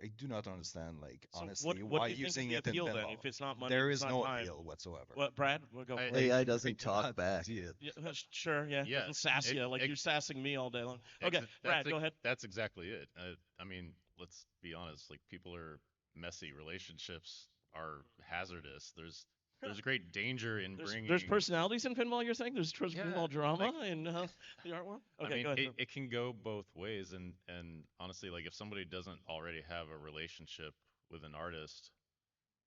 I do not understand like So honestly what why do you think is using the it in appeal then? pinball. If it's not money, if There it's is not no time. appeal whatsoever. What, Brad? We'll go I for it. AI I doesn't talk cannot back. see it. Yeah, sure. Yeah. yeah, Doesn't sass ex- you like ex- you're sassing me all day long. ex- Okay, Brad, go ahead. that's exactly it. I mean, let's be honest. Like people are messy. Relationships are hazardous. There's a great danger in There's bringing. personalities in pinball. You're saying there's Yeah, pinball drama like in the art world. I Okay, mean, go ahead. it can go both ways, and honestly, like if somebody doesn't already have a relationship with an artist,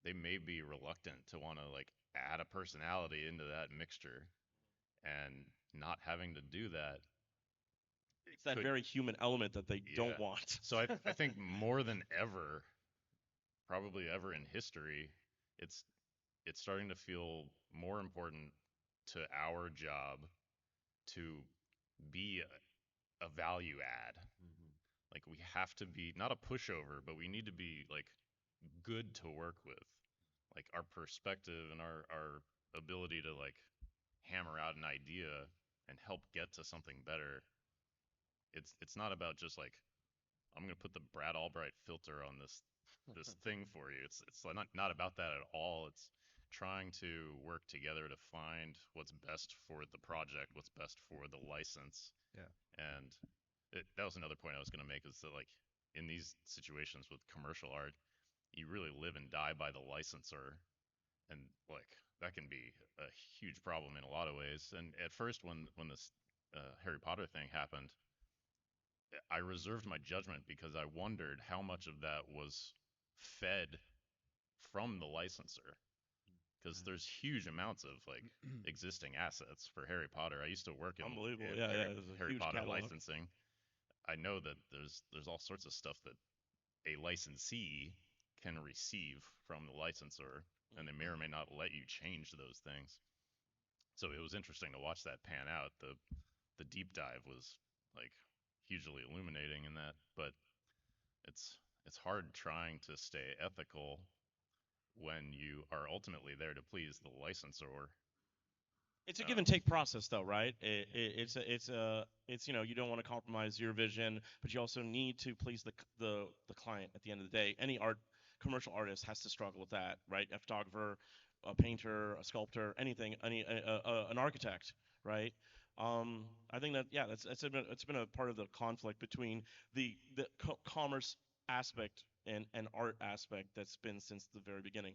they may be reluctant to want to like add a personality into that mixture, and not having to do that, it It's that could, very human element that they don't yeah. want. So I think more than ever, probably ever in history, it's it's starting to feel more important to our job to be a value add. Like we have to be not a pushover, but we need to be like good to work with. Like our perspective and our ability to like hammer out an idea and help get to something better. It's not about just like I'm gonna put the Brad Albright filter on this thing for you. It's not about that at all. It's trying to work together to find what's best for the project, what's best for the license, Yeah. and that was another point I was gonna make is that like in these situations with commercial art, you really live and die by the licensor, and like that can be a huge problem in a lot of ways. And at first, when this Harry Potter thing happened, I reserved my judgment because I wondered how much of that was fed from the licensor. Because there's huge amounts of like existing assets for Harry Potter. I used to work Unbelievable. in Yeah, yeah. It's a Harry huge Potter catalog. licensing. I know that there's all sorts of stuff that a licensee can receive from the licensor, and they may or may not let you change those things. So it was interesting to watch that pan out. The deep dive was like hugely illuminating in that, but it's it's hard trying to stay ethical when you are ultimately there to please the licensor. It's a give and Um, take process, though, right? It's you don't want to compromise your vision, but you also need to please the client at the end of the day. Any commercial artist has to struggle with that, right? A photographer, a painter, a sculptor, anything, an architect, right? I think that yeah, it's been a part of the conflict between the commerce aspect and art aspect that's been since the very beginning.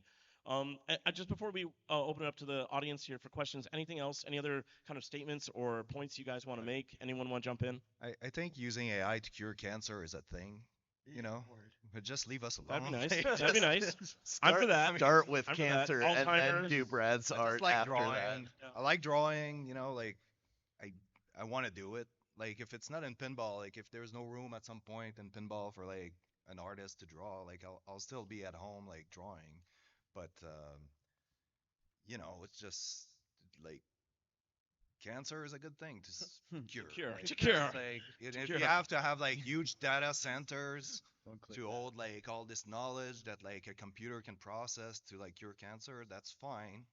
Just before we open it up to the audience here for questions, anything else? Any other kind of statements or points you guys want to make? Anyone want to jump in? I think using AI to cure cancer is a thing, you know, but just leave us That'd be alone. nice. Like, That'd be just, nice. I'm for Start that. start with I'm for that. cancer and then Alzheimer's. do Brad's I just art like after that. drawing. Yeah. I like drawing, you know, like I I want to do it. Like if it's not in pinball, like if there's no room at some point in pinball for like an artist to draw, like I'll still be at home like drawing, but you know, it's just like cancer is a good thing to cure. Cure. Like, To cure. like To if cure. you have to have like huge data centers Don't click to that. hold like all this knowledge that like a computer can process to like cure cancer, that's fine.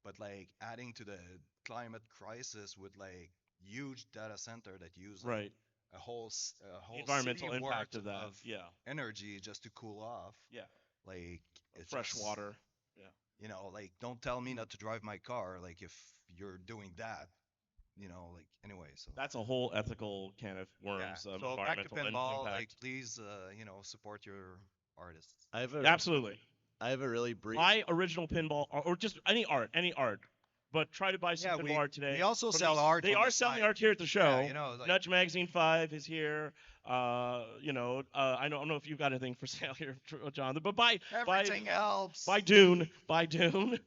But like adding to the climate crisis with like huge data center that use like Right. a The whole city environmental impact worth of that. of Yeah. energy just to cool off, Yeah. like it's Fresh just, water. Yeah. you know, like don't tell me not to drive my car like if you're doing that, you know, like anyway. So That's a whole ethical can of yeah. worms, So back to environmental pinball, like impact. please, you know, support your artists. I have a Absolutely. I have a really brief. Buy original pinball or just any art. But try to buy some Yeah, pinball art today. we also From sell these, art they on are the selling side. art here at the Yeah, show. you know, like Nudge Magazine 5 is here. I don't know if you've got anything for sale here, Jonathan, but buy everything helps. buy Dune, buy Dune,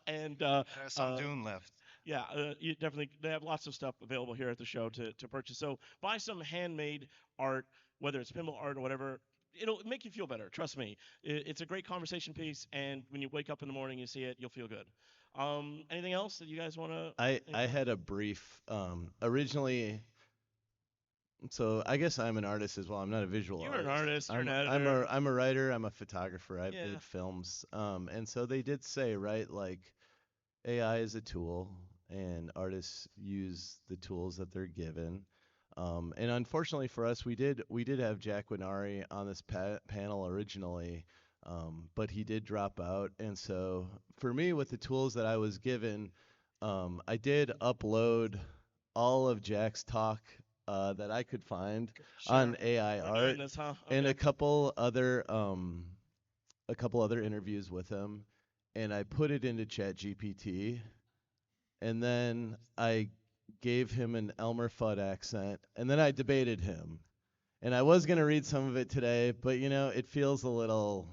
and There's some uh, Dune left. yeah, you definitely they have lots of stuff available here at the show to purchase. So buy some handmade art, whether it's pinball art or whatever. It'll make you feel better. Trust me, it's a great conversation piece, and when you wake up in the morning, you see it, you'll feel good. Anything else that you guys want to? I had a brief originally. So I guess I'm an artist as well. I'm not a visual You're an artist. artist. You're an I'm editor. I'm a writer. I'm a photographer. I've Yeah. made films. And so they did say, right, like AI is a tool, and artists use the tools that they're given. And unfortunately for us, we did have Jack Winari on this panel originally, but he did drop out. And so for me, with the tools that I was given, I did upload all of Jack's talk that I could find on Sure. AI We're doing art this, huh? and Okay. a couple other interviews with him, and I put it into ChatGPT, and then I gave him an Elmer Fudd accent, and then I debated him. And I was gonna read some of it today, but it feels a little.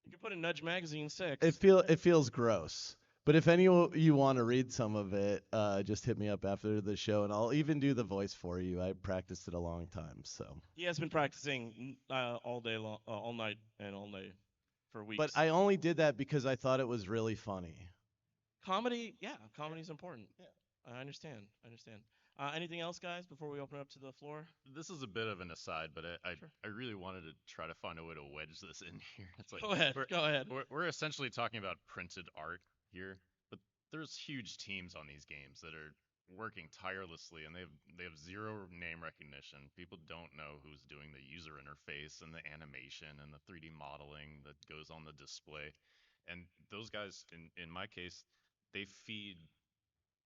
You can put in Nudge Magazine 6. It feels gross. But if any of you want to read some of it, just hit me up after the show, and I'll even do the voice for you. I practiced it a long time, so. He has been practicing all day long, all night, and all day for But weeks. I only did that because I thought it was really funny. Comedy, yeah, comedy's important. Yeah. I understand. I understand. Anything else, guys, before we open it up to the floor? This is a bit of an aside, but Sure. I really wanted to try to find a way to wedge this in here. It's like Go ahead. Go ahead. we're essentially talking about printed art here, but there's huge teams on these games that are working tirelessly, and they have zero name recognition. People don't know who's doing the user interface and the animation and the 3D modeling that goes on the display. And those guys, in my case, they feed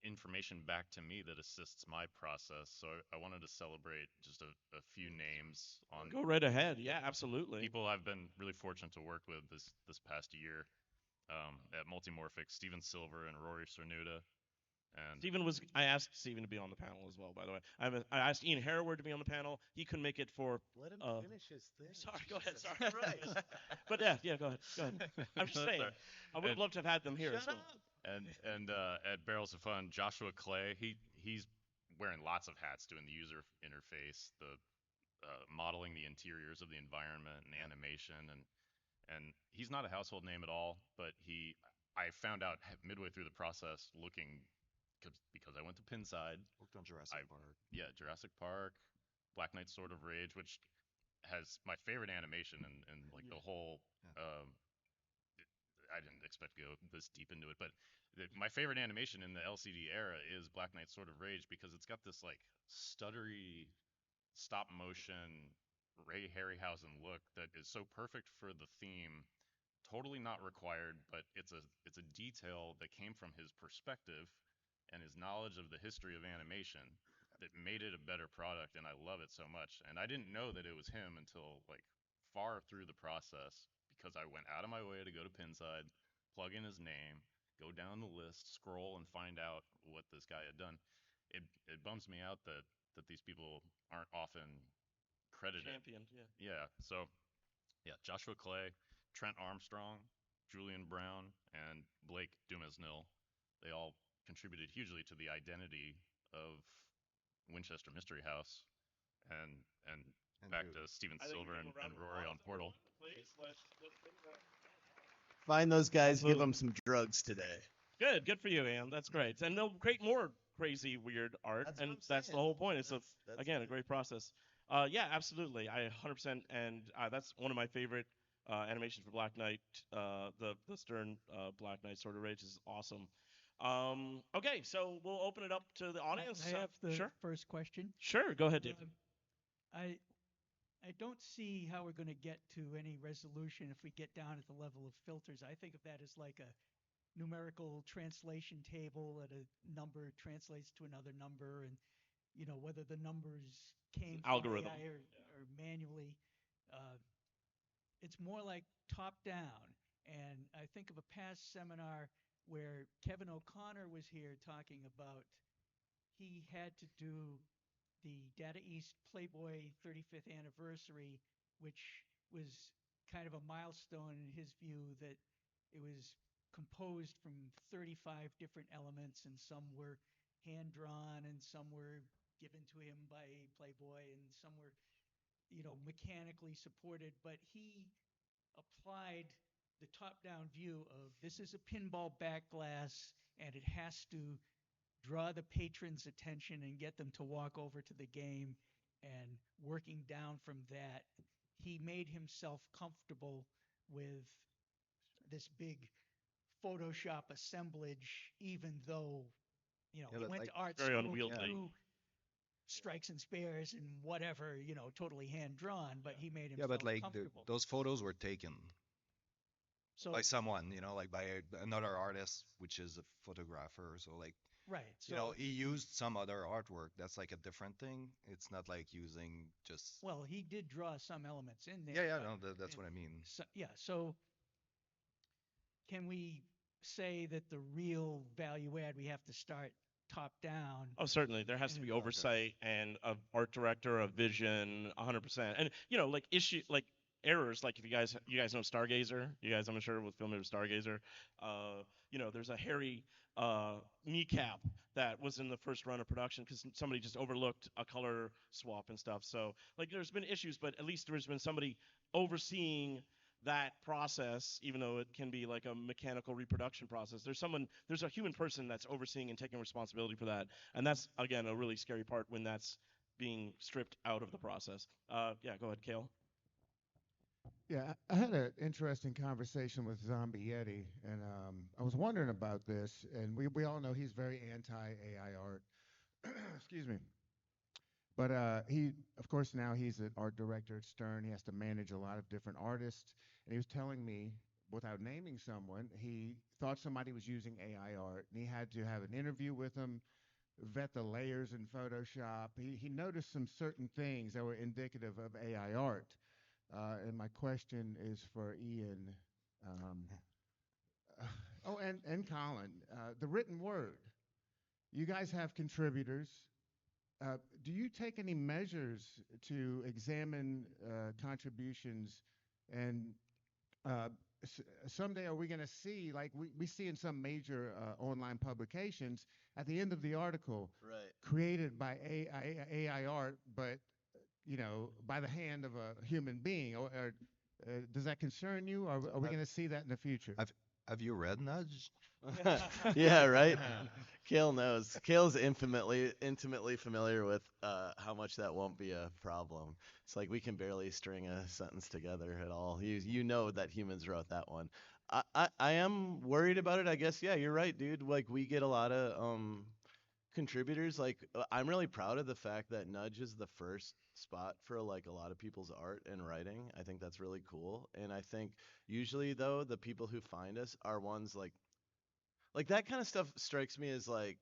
information back to me that assists my process. So I wanted to celebrate just a few names on Go right ahead. Yeah, absolutely. people I've been really fortunate to work with this past year at Multimorphic, Steven Silver and Rory Cernuda. And I asked Steven to be on the panel as well, by the way. I asked Ian Heroward to be on the panel. He couldn't make it for. Let him finish his thing. Sorry, go ahead. Jesus Sorry. Christ. But yeah, go ahead. Go ahead. I'm just saying. Sorry. I would have And- loved to have had them here as Shut well. up. and at Barrels of Fun, Joshua Clay, he's wearing lots of hats doing the user interface, the modeling the interiors of the environment and animation, and he's not a household name at all, but I found out midway through the process looking because I went to Pinside. Worked on Jurassic Park. Yeah, Jurassic Park, Black Knight Sword of Rage, which has my favorite animation and like the whole Yeah. I didn't expect to go this deep into it, but my favorite animation in the LCD era is Black Knight Sword of Rage because it's got this like stuttery stop motion Ray Harryhausen look that is so perfect for the theme. Totally not required, but it's a detail that came from his perspective and his knowledge of the history of animation that made it a better product, and I love it so much. And I didn't know that it was him until like far through the process because I went out of my way to go to Pinside, plug in his name, go down the list, scroll, and find out what this guy had done. It bums me out that these people aren't often credited. Championed, yeah. Yeah. So yeah, Joshua Clay, Trent Armstrong, Julian Brown, and Blake Dumasnil. They all contributed hugely to the identity of Winchester Mystery House, and and And back you, to Steven I think Silver we give a and round of Rory on applause, Portal. everyone, please. Find those guys, give Absolutely. them some drugs today. Good for you, Ian. That's great. And they'll create more crazy, weird art, That's what and I'm that's the saying. whole point. It's That's again a it. great process. Yeah, absolutely. I 100%, and that's one of my favorite animations for Black Knight. The Stern Black Knight Sword of Rage is awesome. Okay, so we'll open it up to the audience. I have the Sure, first question. sure. Go ahead, Dave. I I don't see how we're going to get to any resolution if we get down at the level of filters. I think of that as like a numerical translation table that a number translates to another number, and whether the numbers came from Algorithm. AI or manually. Uh, it's more like top down. And I think of a past seminar where Kevin O'Connor was here talking about he had to do the Data East Playboy 35th anniversary, which was kind of a milestone in his view that it was composed from 35 different elements, and some were hand drawn, and some were given to him by Playboy, and some were, mechanically supported. But he applied the top down view of this is a pinball back glass, and it has to draw the patron's attention and get them to walk over to the game, and working down from that he made himself comfortable with this big Photoshop assemblage, even though yeah, he but went like, to art Very school, he unwieldy. drew strikes and spares and whatever, totally hand drawn, but he made yeah, himself but like comfortable. those photos were taken So by someone, like by another artist, which is a photographer. So like, right, so he used some other artwork. That's like a different thing. It's not like using just. well, he did draw some elements in Yeah, there, yeah, but no, that's and what I mean. so, yeah, so can we say that the real value add we have to start top down? Oh, certainly. There has to And be Oh, definitely. oversight and a art director, a vision, 100%. And like like errors. Like if you guys know Stargazer, you guys I'm sure with familiar with Stargazer. There's a hairy kneecap that was in the first run of production because somebody just overlooked a color swap and stuff. So like there's been issues, but at least there's been somebody overseeing that process, even though it can be like a mechanical reproduction process. There's a human person that's overseeing and taking responsibility for that, and that's again a really scary part when that's being stripped out of the process. Yeah, go ahead, Kale. Yeah, I had an interesting conversation with Zombie Yeti, and I was wondering about this. And we all know he's very anti AI art. Excuse me. But of course, now he's an art director at Stern. He has to manage a lot of different artists. And he was telling me, without naming someone, he thought somebody was using AI art, and he had to have an interview with them, vet the layers in Photoshop. He noticed some certain things that were indicative of AI art. And my question is for Ian. Um, oh, and Colin. The written word. You guys have contributors. Do you take any measures to examine contributions? And uh, someday are we going to see, like we see in some major online publications, at the end of the article, Right. created by AI art, but by the hand of a human being? Or does that concern you? Are we Have, going to see that in the future? have you read Nudge? Yeah, right. Kale knows. Kale's intimately familiar with how much that won't be a problem. It's like we can barely string a sentence together at all. You know that humans wrote that one. I am worried about it. I guess yeah, you're right, dude. Like we get a lot of contributors. Like I'm really proud of the fact that Nudge is the first spot for like a lot of people's art and writing. I think that's really cool. And I think usually though the people who find us are ones like that kind of stuff strikes me as like,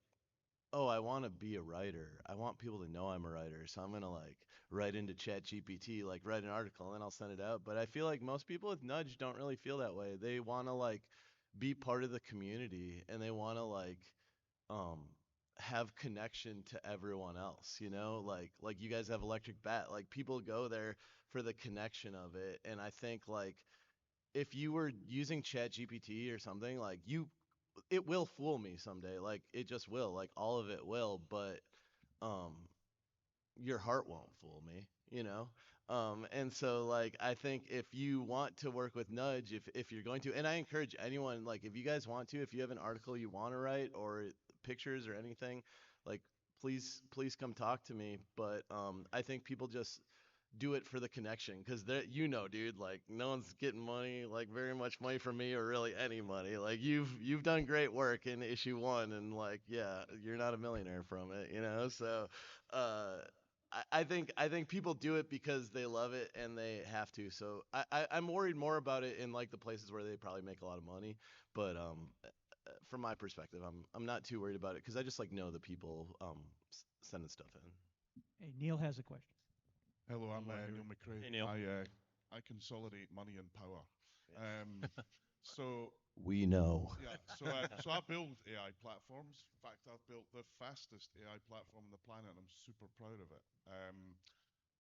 oh, I want to be a writer. I want people to know I'm a writer. So I'm going to like write into Chat GPT, like write an article and then I'll send it out. But I feel like most people with Nudge don't really feel that way. They want to like be part of the community and they want to like um have connection to everyone else, you know? Like you guys have Electric Bat. Like people go there for the connection of it. And I think like if you were using Chat GPT or something, like you it will fool me someday. Like it just will. Like all of it will, but um your heart won't fool me, you know? And so like I think if you want to work with Nudge, if you're going to, and I encourage anyone, like if you guys want to, if you have an article you want to write or pictures or anything, like please come talk to me. But I think people just do it for the connection because you know, dude, like no one's getting money, like very much money from me or really any money. Like you've done great work in issue one, and like yeah, you're not a millionaire from it, you know. So uh, I think people do it because they love it and they have to. So I'm worried more about it in like the places where they probably make a lot of money. But from my perspective, I'm not too worried about it because I just like know the people sending stuff in. Hey, Neil has a question. Hello, I'm Neil here. Neil McRae. Hey, Neil. I consolidate money and power. Um, so We know. yeah, so I build AI platforms. In fact, I've built the fastest AI platform on the planet, and I'm super proud of it.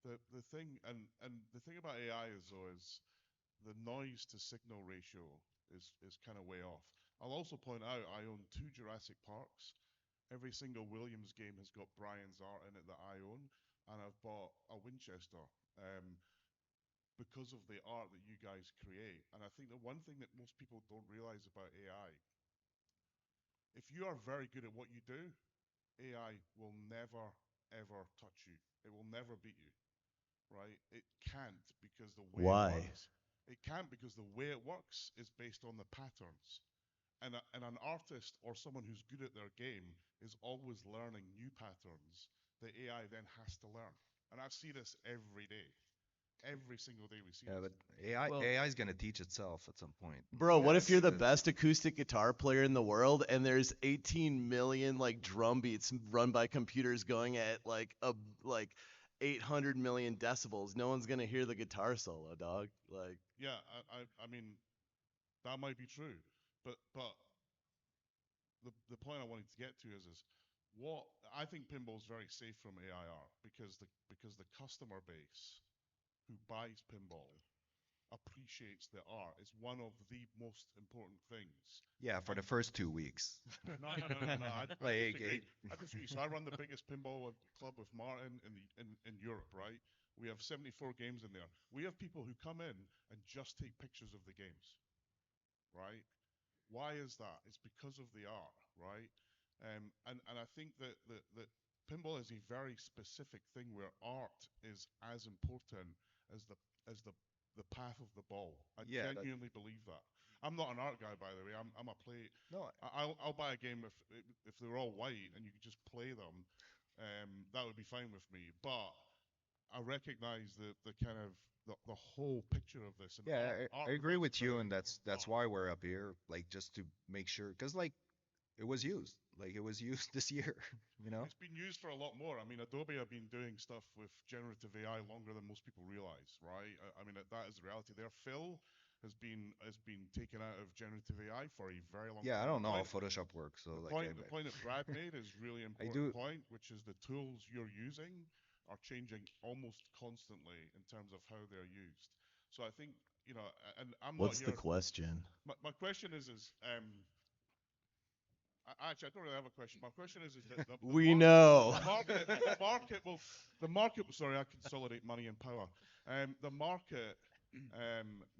The thing and the thing about AI is though is the noise to signal ratio is kind of way off. I'll also point out I own two Jurassic Parks. Every single Williams game has got Brian's art in it that I own, and I've bought a Winchester because of the art that you guys create. And I think the one thing that most people don't realize about AI, if you are very good at what you do, AI will never ever touch you. It will never beat you, right? It can't because the way it Why? works. It can't because the way it works is based on the patterns. And an artist or someone who's good at their game is always learning new patterns that AI then has to learn. And I see this every day. Every single day we see Yeah, this. but AI Well, AI is gonna teach itself at some point. Bro, what if That's you're the that's best acoustic guitar player in the world and there's 18 million like drum beats run by computers going at like 800 million decibels? No one's gonna hear the guitar solo, dog. Like, Yeah, I mean that might be true, but the point I wanted to get to is what I think pinball is very safe from AIR because the customer base who buys pinball appreciates the art. It's one of the most important things. yeah, for And the first 2 weeks. no. I Like disagree. I disagree. So I run the biggest pinball club with Martin in Europe, right? We have 74 games in there. We have people who come in and just take pictures of the games, right? Why is that? It's because of the art, right? And I think that pinball is a very specific thing where art is as important as the path of the ball. I yeah, that, genuinely believe that. I'm not an art guy, by the way. I'm a play. no, I'll buy a game if they're all white and you could just play them. That would be fine with me. But I recognize the kind of the whole picture of this and yeah, I art agree provides with you, very and important that's art. why we're up here, like just to make sure, because like it was used this year, you know. It's been used for a lot more. I mean, Adobe have been doing stuff with generative AI longer than most people realize, right? I mean, that is the reality. Their fill has been taken out of generative AI for a very long Yeah, I time. don't know how Photoshop works, so like The point that Brad made is really I important do. point, which is the tools you're using are changing almost constantly in terms of how they're used. So I think and I'm not what's the here. question? My question is actually, I don't really have a question. My question is that We know. the market, the market will, the market. Sorry, I consolidate money and power. The market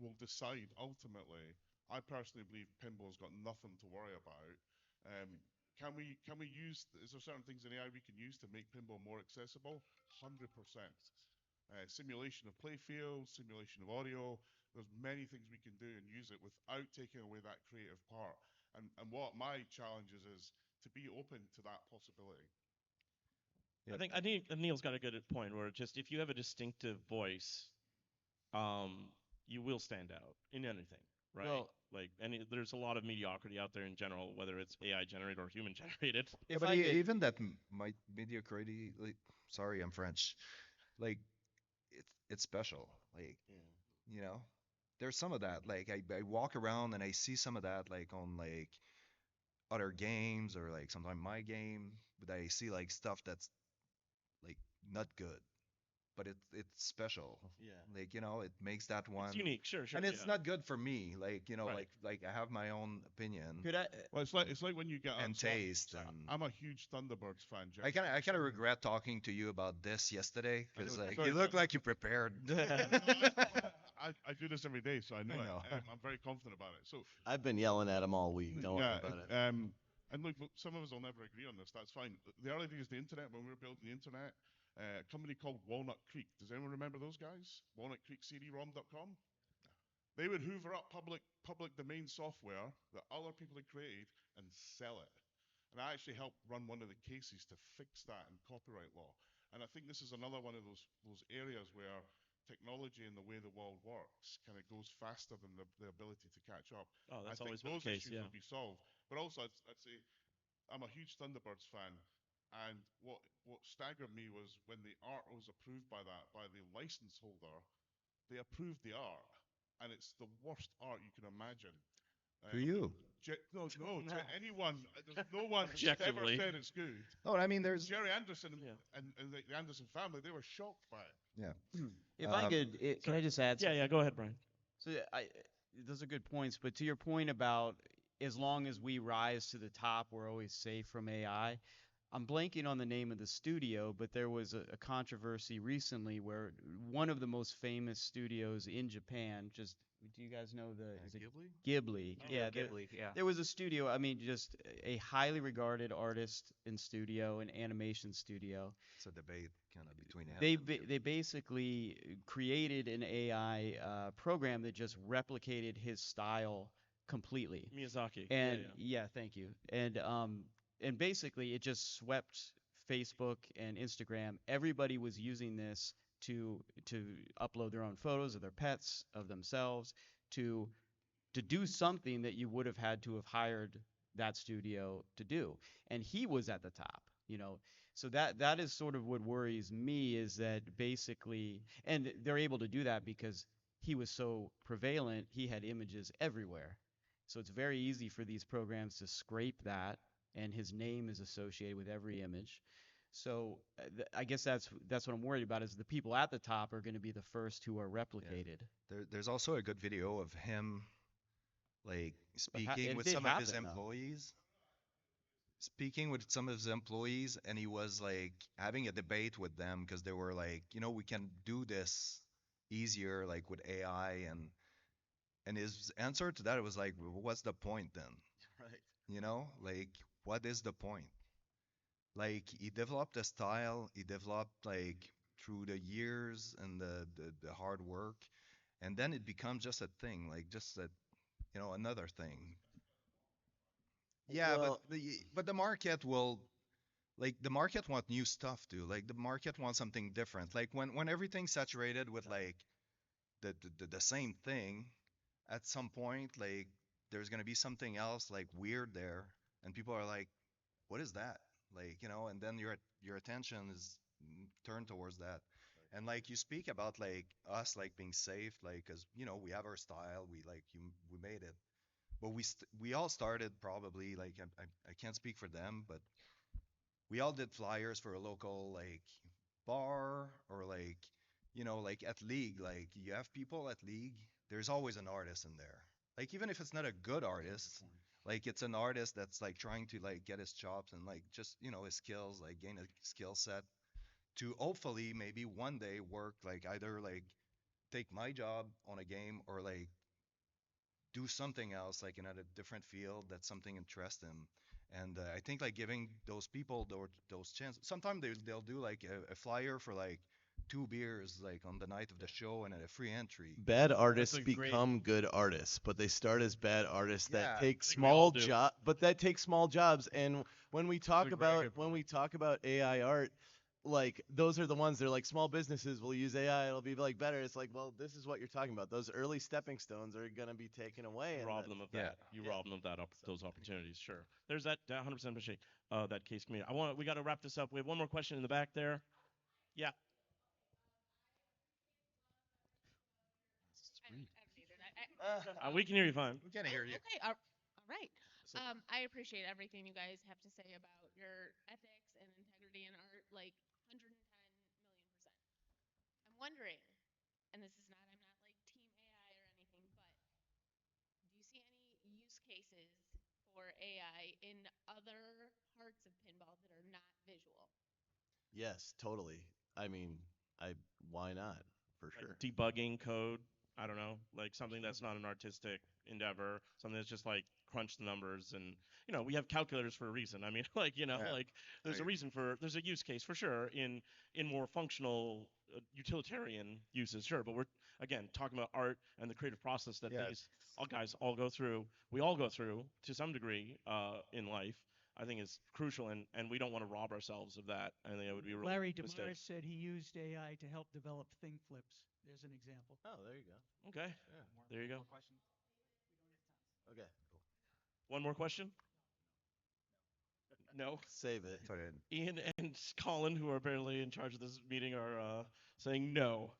will decide ultimately. I personally believe pinball's got nothing to worry about. Can we use? Is there certain things in AI we can use to make pinball more accessible? 100%. Simulation of playfields, simulation of audio, There's many things we can do and use it without taking away that creative part. And what my challenge is to be open to that possibility. I think Neil's got a good point where just if you have a distinctive voice, um, you will stand out in anything, right? Well, Like, there's a lot of mediocrity out there in general, whether it's AI generated or human generated. Yeah, if but I could, even that mediocrity, like, sorry, I'm French. Like, it's special. Like, you know, there's some of that. Like, I walk around and I see some of that, like on like other games or like sometimes my game, but I see like stuff that's like not good, but it's special. Yeah. Like, it makes that It's one, unique, sure, sure, and it's yeah. not good for me. Like, Right. like I have my own opinion could I? Well, it's like when you get and so taste, so and I'm a huge Thunderbirds fan, Jeff. I kind of regret talking to you about this yesterday I because know, like sorry, you look like you prepared. I do this every day, so I know I it. know. I'm very confident about it. So I've been yelling at him all week. Don't worry yeah, about it. and look, some of us will never agree on this. That's fine. The early days of the internet, when we were building the internet, a company called Walnut Creek. Does anyone remember those guys? Walnut Creek CD-ROM.com. They would hoover up public domain software that other people had created and sell it. And I actually helped run one of the cases to fix that in copyright law. And I think this is another one of those areas where technology and the way the world works kind of goes faster than the ability to catch up. Oh, I that's think always been the those case, issues yeah. will be solved. But also, I'd say I'm a huge Thunderbirds fan, and what staggered me was when the art was approved by the license holder, they approved the art, and it's the worst art you can imagine. To you. No, to anyone. There's no one ever Objectively. said it's good. Oh, I mean, there's Jerry Anderson Yeah. and the Anderson family, they were shocked by it. yeah. If I could, can I just add Yeah, something? yeah, go ahead, Brian. So those are good points. But to your point about as long as we rise to the top, we're always safe from AI. I'm blanking on the name of the studio, but there was a controversy recently where one of the most famous studios in Japan, just do you guys know is it Ghibli? Ghibli? Oh, Yeah, Ghibli, yeah. there was a studio. I mean, just a highly regarded artist and studio, an animation studio. It's a debate kind of between him They and Ghibli. they basically created an AI program that just replicated his style completely. Miyazaki. And yeah, yeah. yeah, thank you. And basically it just swept Facebook and Instagram. Everybody was using this to upload their own photos of their pets, of themselves, to do something that you would have had to have hired that studio to do. And he was at the top. So that is sort of what worries me is that basically, and they're able to do that because he was so prevalent, he had images everywhere. So it's very easy for these programs to scrape that, and his name is associated with every image. So I guess that's what I'm worried about is the people at the top are going to be the first who are replicated. There's also a good video of him like speaking it with did some of his happen, though. employees. Speaking with some of his employees, and he was like having a debate with them because they were like, we can do this easier, like with AI, and his answer to that was like, "Well, what's the point then? Right. Like, what is the point? Like, he developed a style, he developed like through the years and the hard work, and then it becomes just a thing, like just another thing. Yeah, but Well, the market will, like, the market want new stuff too. Like the market wants something different. Like when everything's saturated with like the same thing, at some point like there's gonna be something else like weird there, and people are like, what is that? Like, and then your attention is turned towards that. And like you speak about like us like being safe, like, cause we have our style, we made it, but we all started probably like I can't speak for them, but we all did flyers for a local like bar or like like at league, like you have people at league, there's always an artist in there, like even if it's not a good artist, like it's an artist that's like trying to like get his chops and like just his skills, like gain a skill set to hopefully maybe one day work like either like take my job on a game or like do something else like in a different field that's something interest him. And I think like giving those people those chances, sometimes they'll do like a flyer for like two beers like on the night of the show and at a free entry. Bad artists a great- become good artists, but they start as bad artists Yeah, that take I think we all small do. job, but that take small jobs. And when we talk a very about good AI art, like those are the ones they're like small businesses will use AI, it'll be like better. It's like, well, this is what you're talking about. Those early stepping stones are gonna be taken away. You And rob that- them of Yeah. that. You Yeah. rob them of those opportunities. Sure. There's that 100% appreciate that case community. We got to wrap this up. We have one more question in the back there. Yeah. We can hear you fine. We can hear you. Okay, all right. I appreciate everything you guys have to say about your ethics and integrity in art, like 110 million%. I'm wondering, and this is not, I'm not like team AI or anything, but do you see any use cases for AI in other parts of pinball that are not visual? Yes, totally. I mean, why not? For Like sure. debugging code. I don't know, like something that's not an artistic endeavor, something that's just like crunch the numbers. And we have calculators for a reason. I mean, like Yeah, like there's a agree. reason there's a use case for sure in more functional utilitarian uses, sure. But we're again talking about art and the creative process that Yeah, these all guys all go through. We all go through to some degree in life. I think is crucial, and we don't want to rob ourselves of that. I think it would be a real Larry mistake. DeMar said he used AI to help develop thing flips. There's an example. Oh, there you go. Okay, Yeah. there you go. Okay. Cool. One more question? No. Save it. sorry. Ian and Colin, who are apparently in charge of this meeting, are saying no.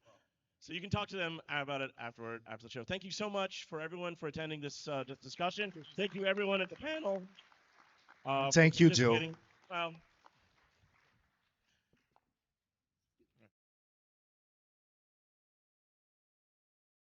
So you can talk to them about it after the show. Thank you so much for everyone for attending this discussion. Thank you everyone at the panel. Thank you, Joe. participating. Well,